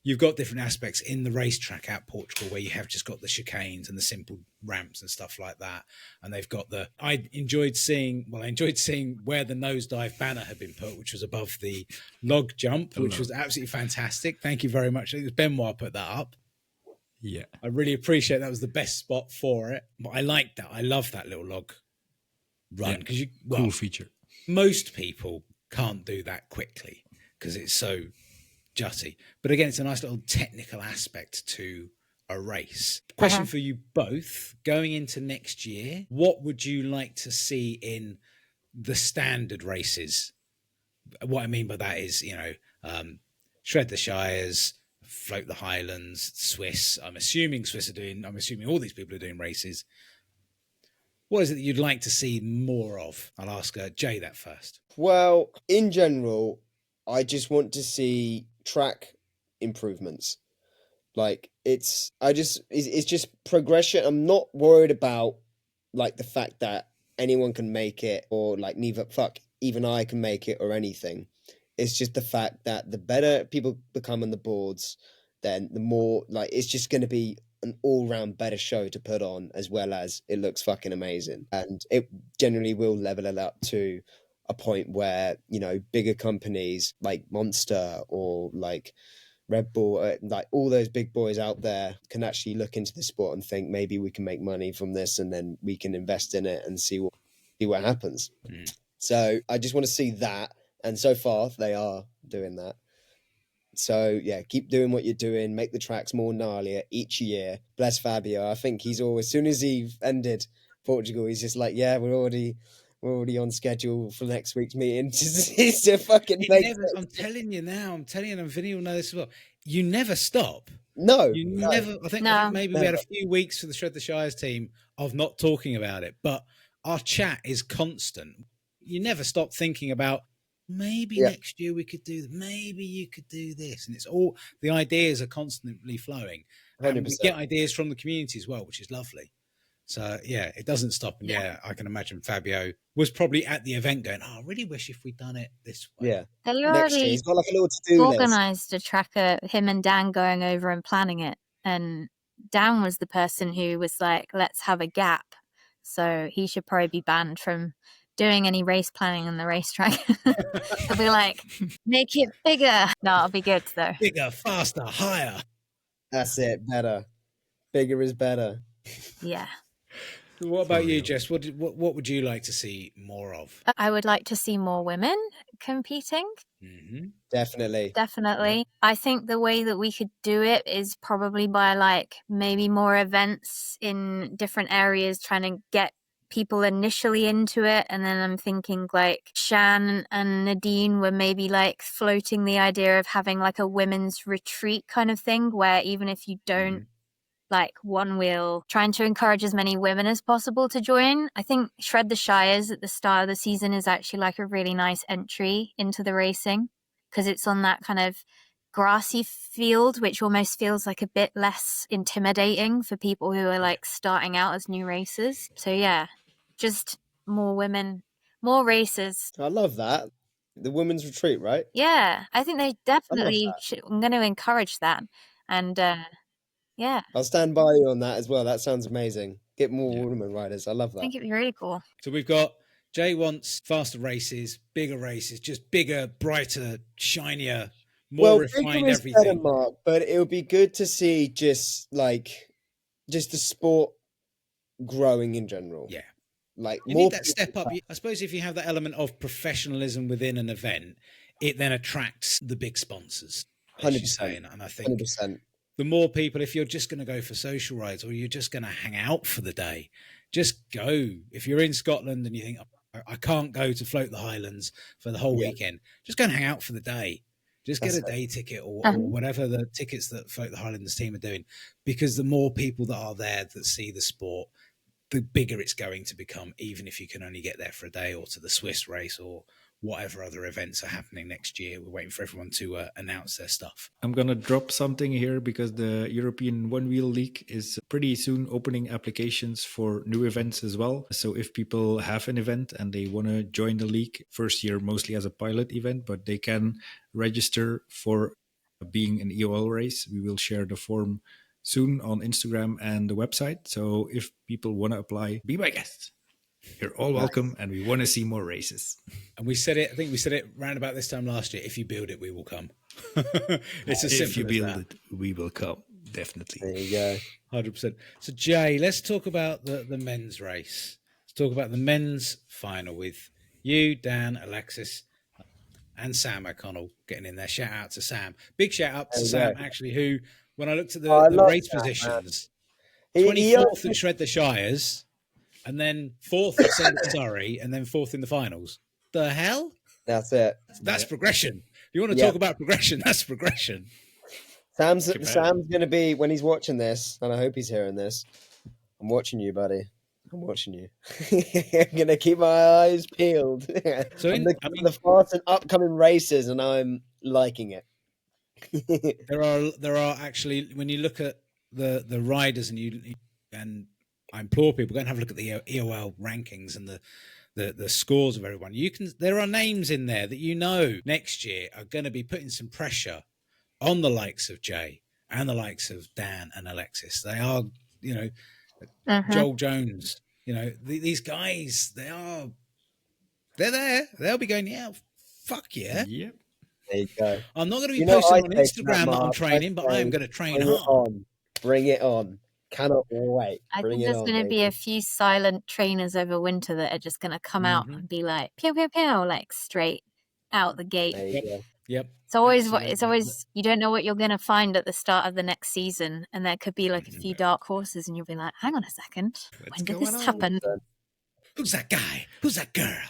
you've got different aspects in the racetrack at Portugal where you have just got the chicanes and the simple ramps and stuff like that. And they've got I enjoyed seeing where the nosedive banner had been put, which was above the log jump, which was absolutely fantastic. Thank you very much. I think it was Benoit put that up. Yeah. I really appreciate that was the best spot for it. But I like that. I love that little log run because cool feature. Most people can't do that quickly because it's so jutty. But again, it's a nice little technical aspect to a race. Question for you both, going into next year, what would you like to see in the standard races? What I mean by that is, Shred the Shires, Float the Highlands, Swiss. I'm assuming all these people are doing races. What is it that you'd like to see more of? I'll ask Jay that first. Well, in general, I just want to see track improvements. Like it's just progression. I'm not worried about like the fact that anyone can make it, or like even I can make it or anything. It's just the fact that the better people become on the boards, then the more like it's just going to be an all-round better show to put on, as well as it looks fucking amazing, and it generally will level it up to a point where, you know, bigger companies like Monster or like Red Bull, like all those big boys out there, can actually look into the sport and think maybe we can make money from this, and then we can invest in it and see what happens. So I just want to see that, and so far they are doing that. So yeah, keep doing what you're doing. Make the tracks more gnarlier each year. Bless Fabio. I think he's always, as soon as he ended Portugal, he's just like, yeah, we're already on schedule for next week's meeting to fucking make it. I'm telling you now, and Vinie will know this as well. You never stop. No. Never. I think maybe we had a few weeks for the Shred the Shires team of not talking about it, but our chat is constant. You never stop thinking about, maybe next year we could do, maybe you could do this. And it's all, the ideas are constantly flowing. 100%. And we get ideas from the community as well, which is lovely. So yeah, it doesn't stop. And yeah, I can imagine Fabio was probably at the event going, oh, I really wish if we'd done it this way. Yeah. They Next year, he's got like a little to-do list. organised a tracker, him and Dan going over and planning it. And Dan was the person who was like, let's have a gap. So he should probably be banned from doing any race planning on the racetrack. He'll be like, make it bigger. No, it'll be good though. Bigger, faster, higher. That's it. Better. Bigger is better. Yeah. What about you, Jess? What would you like to see more of? I would like to see more women competing. Mm-hmm. Definitely. I think the way that we could do it is probably by like maybe more events in different areas, trying to get people initially into it. And then I'm thinking like Shan and Nadine were maybe like floating the idea of having like a women's retreat kind of thing, where even if you don't like one wheel, trying to encourage as many women as possible to join. I think Shred the Shires at the start of the season is actually like a really nice entry into the racing, because it's on that kind of grassy field, which almost feels like a bit less intimidating for people who are like starting out as new racers. So yeah, just more women, more races. I love that. The women's retreat, right? Yeah, I think they definitely should. I'm going to encourage that. And yeah, I'll stand by you on that as well. That sounds amazing. Get more women riders. I love that. I think it'd be really cool. So we've got Jay wants faster races, just bigger, brighter, shinier, more refined everything. Better, Mark, but it would be good to see just the sport growing in general. Yeah. Like you need that step up. I suppose if you have that element of professionalism within an event, it then attracts the big sponsors. 100%. And I think 100%. The more people, if you're just going to go for social rides or you're just going to hang out for the day, just go. If you're in Scotland and you think, I can't go to Float the Highlands for the whole weekend, just go and hang out for the day. Just get a day ticket or whatever the tickets that Float the Highlands team are doing, because the more people that are there that see the sport, the bigger it's going to become, even if you can only get there for a day or to the Swiss race or whatever other events are happening next year. We're waiting for everyone to announce their stuff. I'm going to drop something here because the European One Wheel League is pretty soon opening applications for new events as well. So if people have an event and they want to join the league, first year mostly as a pilot event, but they can register for being an EOL race. We will share the form soon on Instagram and the website. So if people want to apply, be my guest. You're all welcome, and we want to see more races. And we said it, I think we said it round about this time last year, if you build it, we will come. It's as simple if you build it, we will come. Definitely. There you go. 100%. So, Jay, let's talk about the men's race. Let's talk about the men's final with you, Dan, Alexis, and Sam O'Connell getting in there. Shout out to Sam. Big shout out to Sam, actually, who, when I looked at the race positions, 24th at Shred the Shires, and then 4th at Surrey, and then 4th in the finals. The hell? That's it. That's progression. If you want to talk about progression, that's progression. Sam's going to be, when he's watching this, and I hope he's hearing this, I'm watching you, buddy. I'm watching you. I'm going to keep my eyes peeled. So I'm looking at the fast and upcoming races, and I'm liking it. There are actually, when you look at the riders and I implore people, go and have a look at the EOL rankings and the scores of everyone. There are names in there that next year are going to be putting some pressure on the likes of Jay and the likes of Dan and Alexis. They are, Joel Jones, these guys, they're there. They'll be going, yeah, fuck yeah. Yep. There you go. I'm not going to be posting on Instagram that I'm training, but I am going to train hard. Bring it on. Cannot wait. I think there's going to be a few silent trainers over winter that are just going to come out and be like, pew, pew, pew, like straight out the gate. Yep. It's always, you don't know what you're going to find at the start of the next season. And there could be like a few dark horses and you'll be like, hang on a second. When did this happen? Who's that guy? Who's that girl?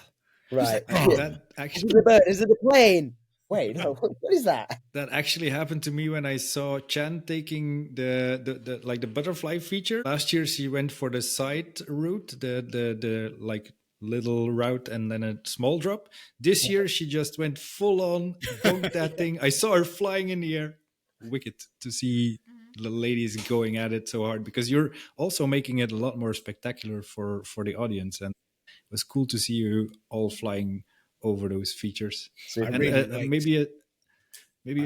Right. That actually... Is it a bird? Is it a plane? Wait, no, what is that? That actually happened to me when I saw Chan taking the butterfly feature. Last year she went for the side route, the like little route and then a small drop. This year she just went full on, bonked that thing. I saw her flying in the air. Wicked to see the ladies going at it so hard, because you're also making it a lot more spectacular for the audience, and it was cool to see you all flying over those features. So maybe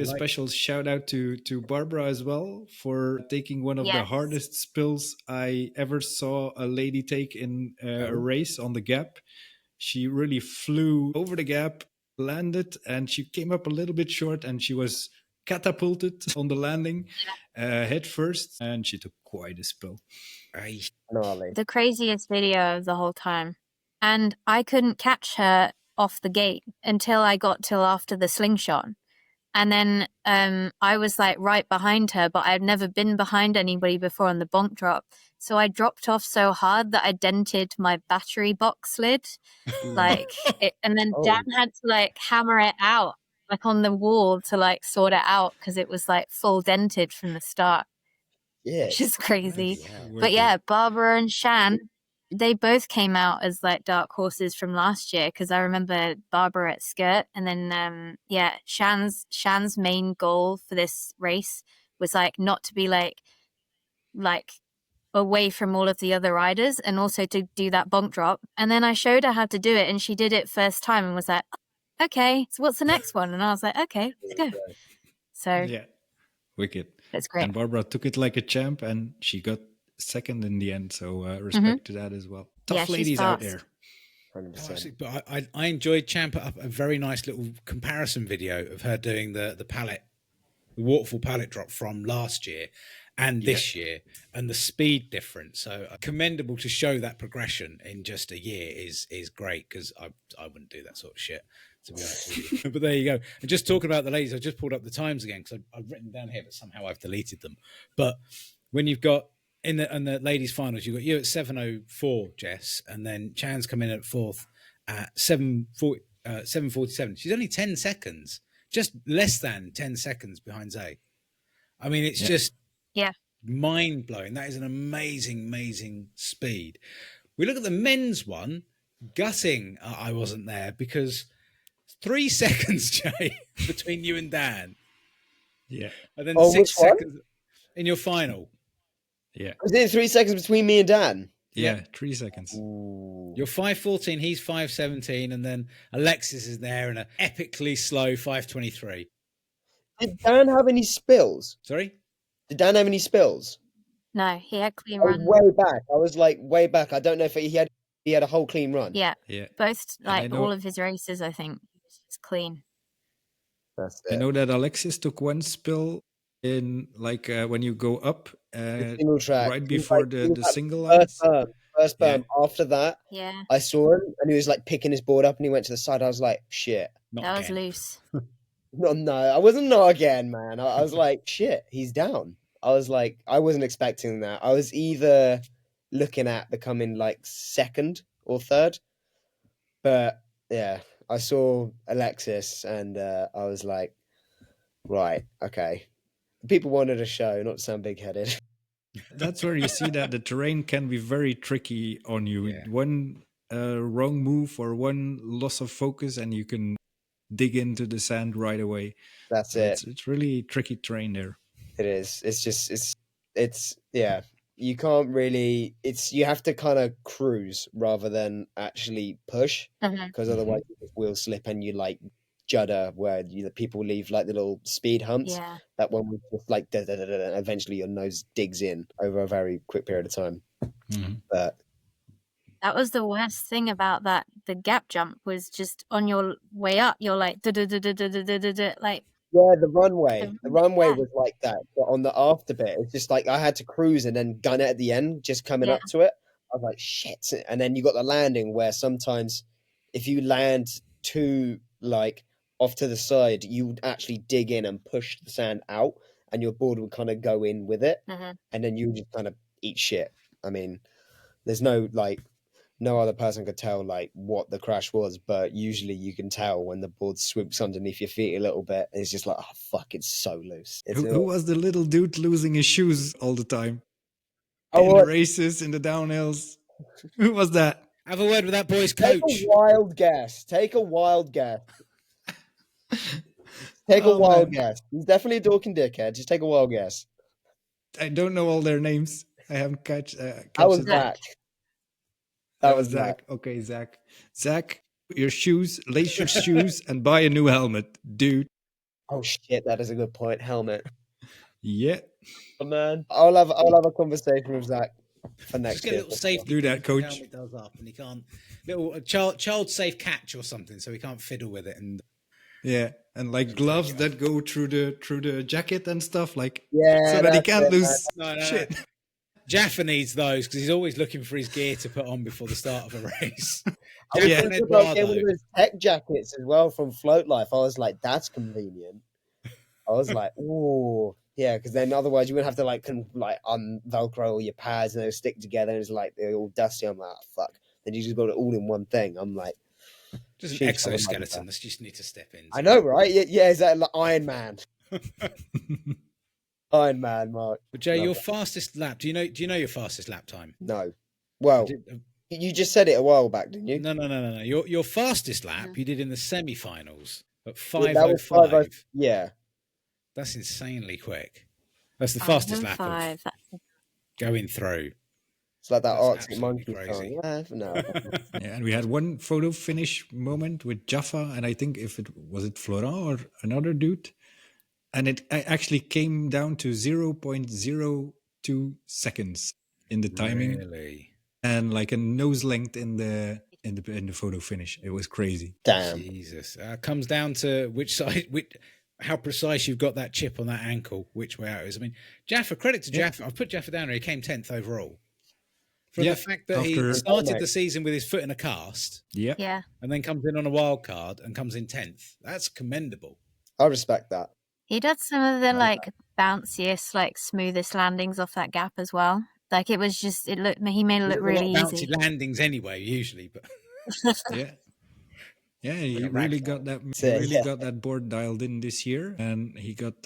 a special shout out to Barbara as well for taking one of the hardest spills I ever saw a lady take in a race on the gap. She really flew over the gap, landed, and she came up a little bit short, and she was catapulted on the landing head first, and she took quite a spill. The craziest video of the whole time. And I couldn't catch her off the gate until I got till after the slingshot. And then I was like right behind her, but I've never been behind anybody before on the bonk drop. So I dropped off so hard that I dented my battery box lid. And then Dan had to like hammer it out like on the wall to like sort it out because it was like full dented from the start. Yeah. Which is crazy. But yeah, Barbara and Shan, they both came out as like dark horses from last year, because I remember Barbara at skirt, and then Shan's main goal for this race was like not to be like away from all of the other riders, and also to do that bonk drop. And then I showed her how to do it, and she did it first time and was like, okay, so what's the next one? And I was like, okay, let's go. So yeah, wicked. That's great. And Barbara took it like a champ, and she got second in the end. So respect to that as well. Tough ladies out there. 100%. But I enjoyed Champ up a very nice little comparison video of her doing the waterfall pallet drop from last year and this year, and the speed difference. So commendable to show that progression in just a year is great, because I wouldn't do that sort of shit, to be honest with you. But there you go. And just talking about the ladies, I just pulled up the times again because I've written down here, but somehow I've deleted them. But when you've got in the ladies' finals, you've got you at 7:04, Jess, and then Chan's come in at fourth at 7:47. She's only 10 seconds, just less than 10 seconds behind Zay. I mean, it's just mind blowing. That is an amazing speed. We look at the men's one, gutting. I wasn't there because 3 seconds, Jay, between you and Dan. Yeah, and then 6 seconds in your final. Yeah. Was it 3 seconds between me and Dan? Yeah, 3 seconds. Ooh. You're 5:14, he's 5:17, and then Alexis is there in an epically slow 5:23. Did Dan have any spills? Sorry? Did Dan have any spills? No, he had clean run. Way back. I was like way back. I don't know if he had a whole clean run. Yeah. Both, like all of his races, I think, it's clean. That's it. I know that Alexis took one spill in like when you go up single track, right before the single lines. First berm. After that, I saw him and he was like picking his board up and he went to the side. I was like, shit. That was loose. No, I wasn't not again, man. I was like, shit, he's down. I was like, I wasn't expecting that. I was either looking at becoming like second or third. But yeah, I saw Alexis and I was like, right, okay. People wanted a show, not to sound big-headed. That's where you see that the terrain can be very tricky on you. Yeah. One wrong move or one loss of focus, and you can dig into the sand right away. That's it. It's really tricky terrain there. It is. It's yeah. You can't really. You have to kind of cruise rather than actually push, because otherwise you just will slip and you like judder where people leave like the little speed humps. Yeah. That one was just like eventually your nose digs in over a very quick period of time. But that was the worst thing about that. The gap jump was just on your way up. You're like, like. Yeah, the runway. The runway was like that. But on the after bit, it's just like I had to cruise and then gun it at the end, just coming up to it. I was like, shit. And then you got the landing where sometimes if you land too like off to the side, you would actually dig in and push the sand out and your board would kind of go in with it. And then you just kind of eat shit. I mean, there's no other person could tell like what the crash was, but usually you can tell when the board swoops underneath your feet a little bit. It's just like, oh fuck, it's so loose. Who was the little dude losing his shoes all the time? In the races, in the downhills. Who was that? Have a word with that boy's coach. Take a wild guess. Take a wild guess. Guess. He's definitely a dorking dickhead. Just take a wild guess. I don't know all their names. I haven't catch That was Zach. That was Zach. Okay, Zach. Zach, your shoes, lace your shoes, and buy a new helmet, dude. Oh shit, that is a good point. Helmet. Yeah. Oh, man, I'll have a conversation with Zach for next Just get a little safety. Do that, coach. Helmet does up, and he can't little child safe catch or something, so he can't fiddle with it. And yeah, and like gloves that go through the jacket and stuff, like so that he can't lose shit. No. Jaffa needs those because he's always looking for his gear to put on before the start of a race. I was thinking about getting one of his tech jackets as well from Float Life. I was like, that's convenient. I was like, ooh, yeah, because then otherwise you wouldn't have to like Velcro all your pads and they'll stick together and it's like they're all dusty. I'm like, oh, fuck. Then you just got it all in one thing. I'm like, just an exoskeleton. That you just need to step in. I know, right? Yeah, is that like Iron Man? Iron Man, Mark. But Jay, your fastest lap. Do you know your fastest lap time? No. Well, you just said it a while back, didn't you? No. Your fastest lap you did in the semi-finals at 5:05. Yeah. That's insanely quick. That's the fastest lap of going through. It's like that Arctic Monkey song. No. Yeah, and we had one photo finish moment with Jaffa, and I think was it Florent or another dude, and it actually came down to 0.02 seconds in the timing, really? And like a nose length in the photo finish. It was crazy. Damn. Jesus. Comes down to which side, how precise you've got that chip on that ankle, which way out it is. I mean, Jaffa, credit to Jaffa. I've put Jaffa down here. He came 10th overall. From the fact that he started the season with his foot in a cast. Yeah. And then comes in on a wild card and comes in 10th. That's commendable. I respect that. He did some of the bounciest, smoothest landings off that gap as well. Like he made it look really easy. Bouncy landings anyway, usually, but yeah, he really got that. Got that board dialed in this year, and he got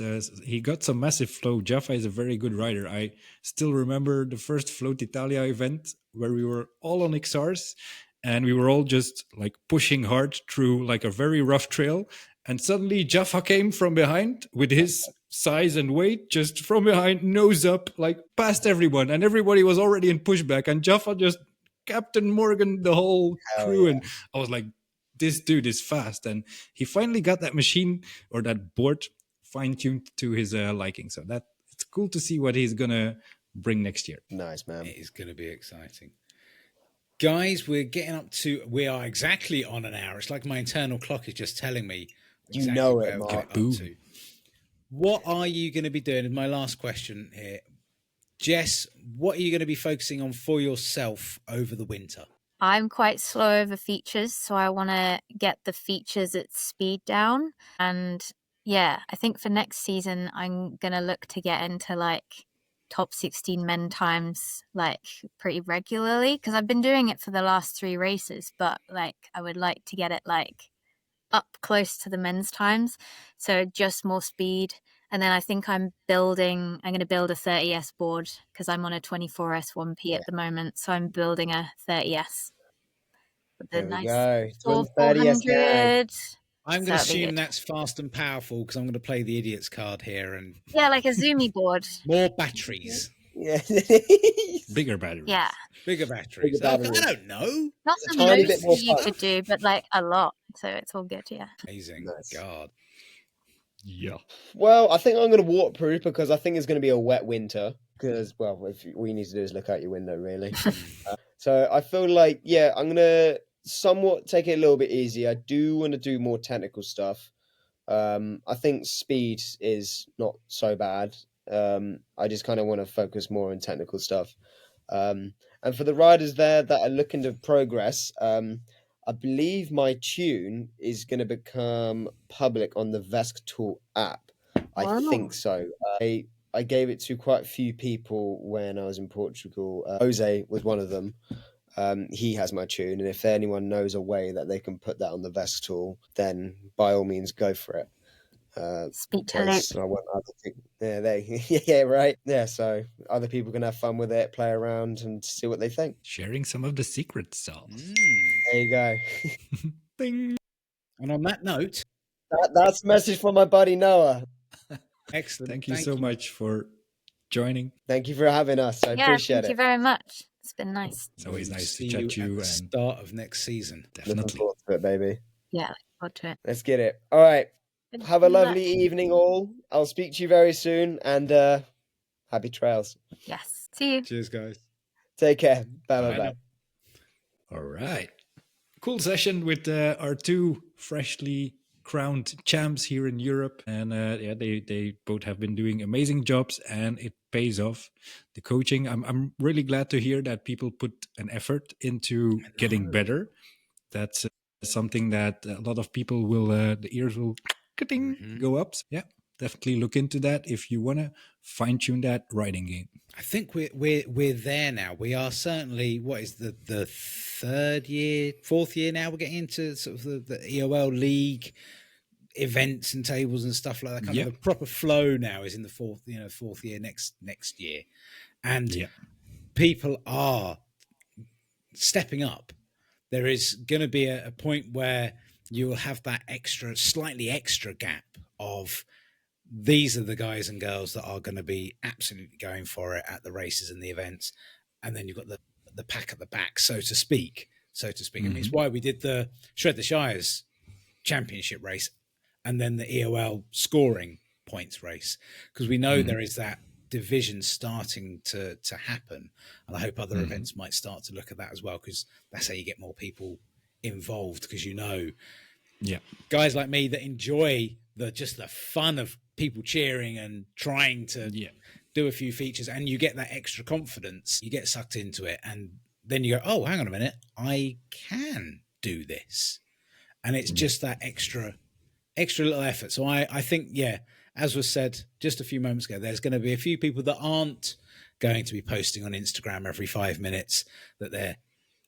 some massive flow. Jaffa is a very good rider. I still remember the first Float Italia event where we were all on XRs, and we were all just like pushing hard through like a very rough trail, and suddenly Jaffa came from behind with his size and weight, just from behind, nose up, like past everyone, and everybody was already in pushback, and Jaffa just Captain Morgan the whole crew, and I was like, this dude is fast, and he finally got that machine or that board fine-tuned to his liking. So that it's cool to see what he's gonna bring next year. Nice, man. It is going to be exciting. Guys, we are exactly on an hour. It's like my internal clock is just telling me exactly where we're up to. What are you going to be doing? And my last question here. Jess, what are you going to be focusing on for yourself over the winter? I'm quite slow over features, so I want to get the features at speed down. And yeah, I think for next season, I'm going to look to get into top 16 men times pretty regularly, because I've been doing it for the last 3 races, but I would like to get it up close to the men's times. So just more speed. And then I think I'm going to build a 30S board because I'm on a 24S 1P at the moment. So I'm building a 30S. With There a we nice go. 400. I'm going to assume that's fast and powerful because I'm going to play the idiot's card here and like a Zoomy board. More batteries. Yeah. Bigger batteries. Yeah. Bigger batteries. Bigger batteries. I don't know. Not It's the a tiny bit more most you fun. could do, but like a lot. So it's all good, yeah. Amazing. Nice. God. Yeah. Well, I think I'm going to waterproof because I think it's going to be a wet winter. Because, well, all you need to do is look out your window, really. So I feel like, yeah, I'm going to somewhat take it a little bit easy. I do want to do more technical stuff. I think speed is not so bad. I just kind of want to focus more on technical stuff. And for the riders there that are looking to progress, I believe my tune is going to become public on the Vesk Tool app. I think so. I gave it to quite a few people when I was in Portugal. Jose was one of them. He has my tune, and if anyone knows a way that they can put that on the Vesk Tool, then by all means go for it. Speak to Luke. I want other people. Yeah, right. Yeah, so other people can have fun with it, play around, and see what they think. Sharing some of the secret sauce. There you go. Bing. And on that note, that's a message from my buddy Noah. Excellent. Thank you so much for joining. Thank you for having us. I appreciate it. Thank you very much. It's been nice. It's always nice See to chat you to you. at the And start of next season. Looking definitely. forward to it, baby. Yeah, look forward to it. Let's get it. All right. Thank Have a you lovely much. evening, all. I'll speak to you very soon, and happy trails. Yes. See you. Cheers, guys. Take care. Bye Bye bye. now. All right. Cool session with our two freshly crowned champs here in Europe. And yeah, they both have been doing amazing jobs, and it pays off. The coaching, I'm really glad to hear that people put an effort into getting better. That's something that a lot of people will, the ears will go up. So, yeah, definitely look into that if you want to fine tune that riding game. I think we're there now. We are certainly, what is the fourth year now? We're getting into sort of the EOL league events and tables and stuff like that. Kind of the proper flow now is in the fourth year next year, and people are stepping up. There is going to be a point where you will have that slightly extra gap of these are the guys and girls that are going to be absolutely going for it at the races and the events. And then you've got the pack at the back, so to speak. Mm-hmm. I mean, it's why we did the Shred the Shires championship race and then the EOL scoring points race, because we know there is that division starting to happen. And I hope other events might start to look at that as well, because that's how you get more people involved, because guys like me that enjoy just the fun of people cheering and trying to do a few features, and you get that extra confidence, you get sucked into it, and then you go, oh, hang on a minute, I can do this. And it's just that extra little effort. So I think, as was said just a few moments ago, there's going to be a few people that aren't going to be posting on Instagram every 5 minutes that they're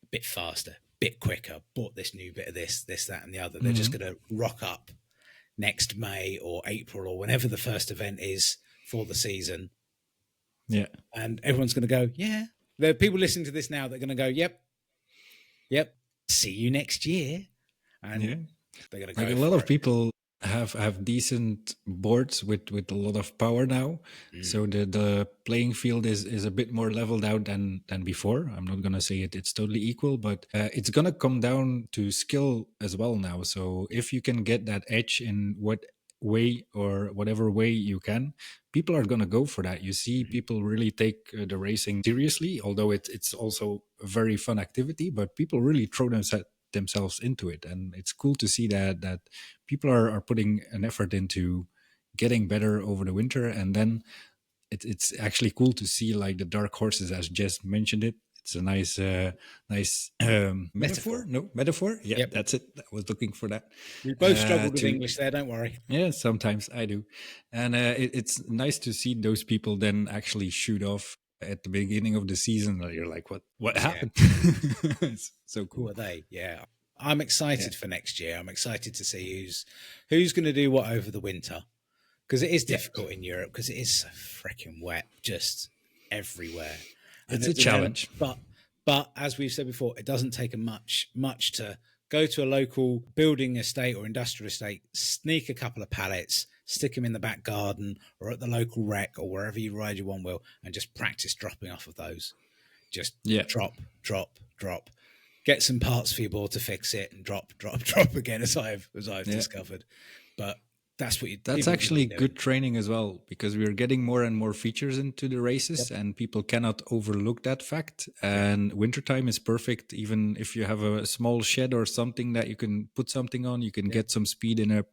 a bit faster, bit quicker, bought this new bit of this, that, and the other. They're just going to rock up next May or April or whenever the first event is for the season. Yeah. And everyone's going to go, yeah. There are people listening to this now that are going to go, yep. See you next year. And they're going to go. Like a lot of people have decent boards with a lot of power now. So the playing field is a bit more leveled out than before. I'm not going to say it's totally equal, but it's going to come down to skill as well now. So if you can get that edge in what way or whatever way you can, people are going to go for that. You see people really take the racing seriously, although it's also a very fun activity, but people really throw themselves into it. And it's cool to see that people are putting an effort into getting better over the winter. And then it's actually cool to see like the dark horses, as Jess mentioned it. It's a nice metaphor. No, metaphor. Yeah, that's it. I was looking for that. We both struggled with English there. Don't worry. Yeah, sometimes I do. And it's nice to see those people then actually shoot off at the beginning of the season. You're like, what happened? It's so cool. Who are they? Yeah. I'm excited for next year. I'm excited to see who's going to do what over the winter, because it is difficult in Europe because it is so freaking wet just everywhere. It's a challenge. But as we've said before, it doesn't take much to go to a local building estate or industrial estate, sneak a couple of pallets, stick them in the back garden or at the local wreck or wherever you ride your one wheel, and just practice dropping off of those. Just drop. Get some parts for your board to fix it, and drop again, as I've discovered. But that's actually good training as well, because we're getting more and more features into the races, and people cannot overlook that fact. And wintertime is perfect. Even if you have a small shed or something that you can put something on, you can get some speed in a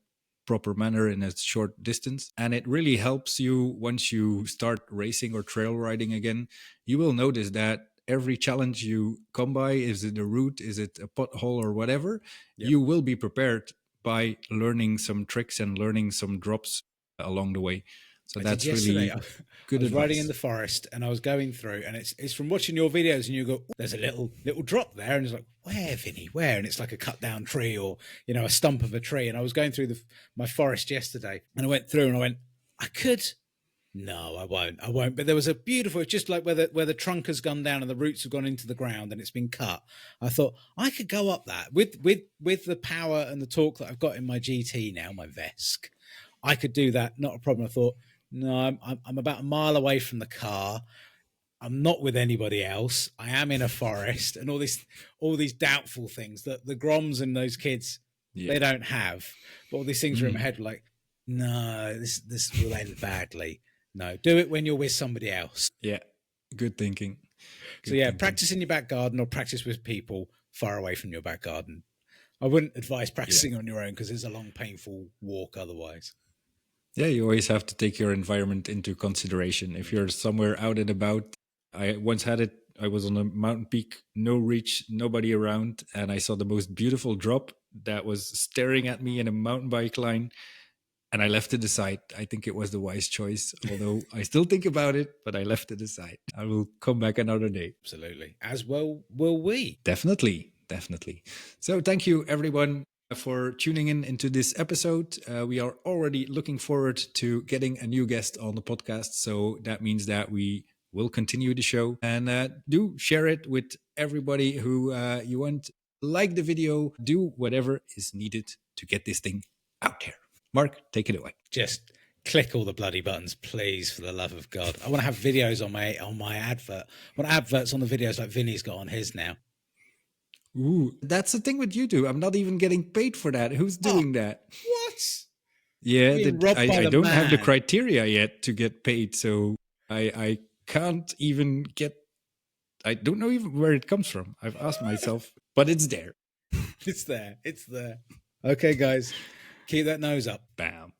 proper manner in a short distance. And it really helps you once you start racing or trail riding again. You will notice that every challenge you come by, is it a route, is it a pothole or whatever, you will be prepared by learning some tricks and learning some drops along the way. So that's really good. I was riding in the forest and I was going through, and it's from watching your videos, and you go, there's a little drop there, and it's like, where, Vinie, where? And it's like a cut down tree or, you know, a stump of a tree. And I was going through my forest yesterday, and I went through and I went, I could. No, I won't. But there was a beautiful, it's just like where the trunk has gone down and the roots have gone into the ground and it's been cut. I thought I could go up that with the power and the torque that I've got in my GT now, my Vesk. I could do that, not a problem. I thought, no, I'm about a mile away from the car. I'm not with anybody else. I am in a forest, and all these doubtful things that the Groms and those kids they don't have. But all these things are in my head, like, no, this will end badly. No, do it when you're with somebody else. Yeah, good thinking. Practice in your back garden or practice with people far away from your back garden. I wouldn't advise practicing on your own because it's a long, painful walk otherwise. Yeah, you always have to take your environment into consideration. If you're somewhere out and about, I once had it, I was on a mountain peak, no reach, nobody around, and I saw the most beautiful drop that was staring at me in a mountain bike line. And I left it aside. I think it was the wise choice, although I still think about it, but I left it aside. I will come back another day. Absolutely. As well will we. Definitely. So thank you, everyone, for tuning in into this episode. We are already looking forward to getting a new guest on the podcast. So that means that we will continue the show. And do share it with everybody who you want. Like the video. Do whatever is needed to get this thing out there. Mark, take it away. Just click all the bloody buttons, please, for the love of God. I want to have videos on my advert. I want adverts on the videos like Vinie's got on his now. Ooh, that's the thing with YouTube. I'm not even getting paid for that. Who's doing that? What? Yeah, I don't have the criteria yet to get paid, so I can't even get... I don't know even where it comes from. I've asked myself, but it's there. It's there. Okay, guys. Keep that nose up. Bam.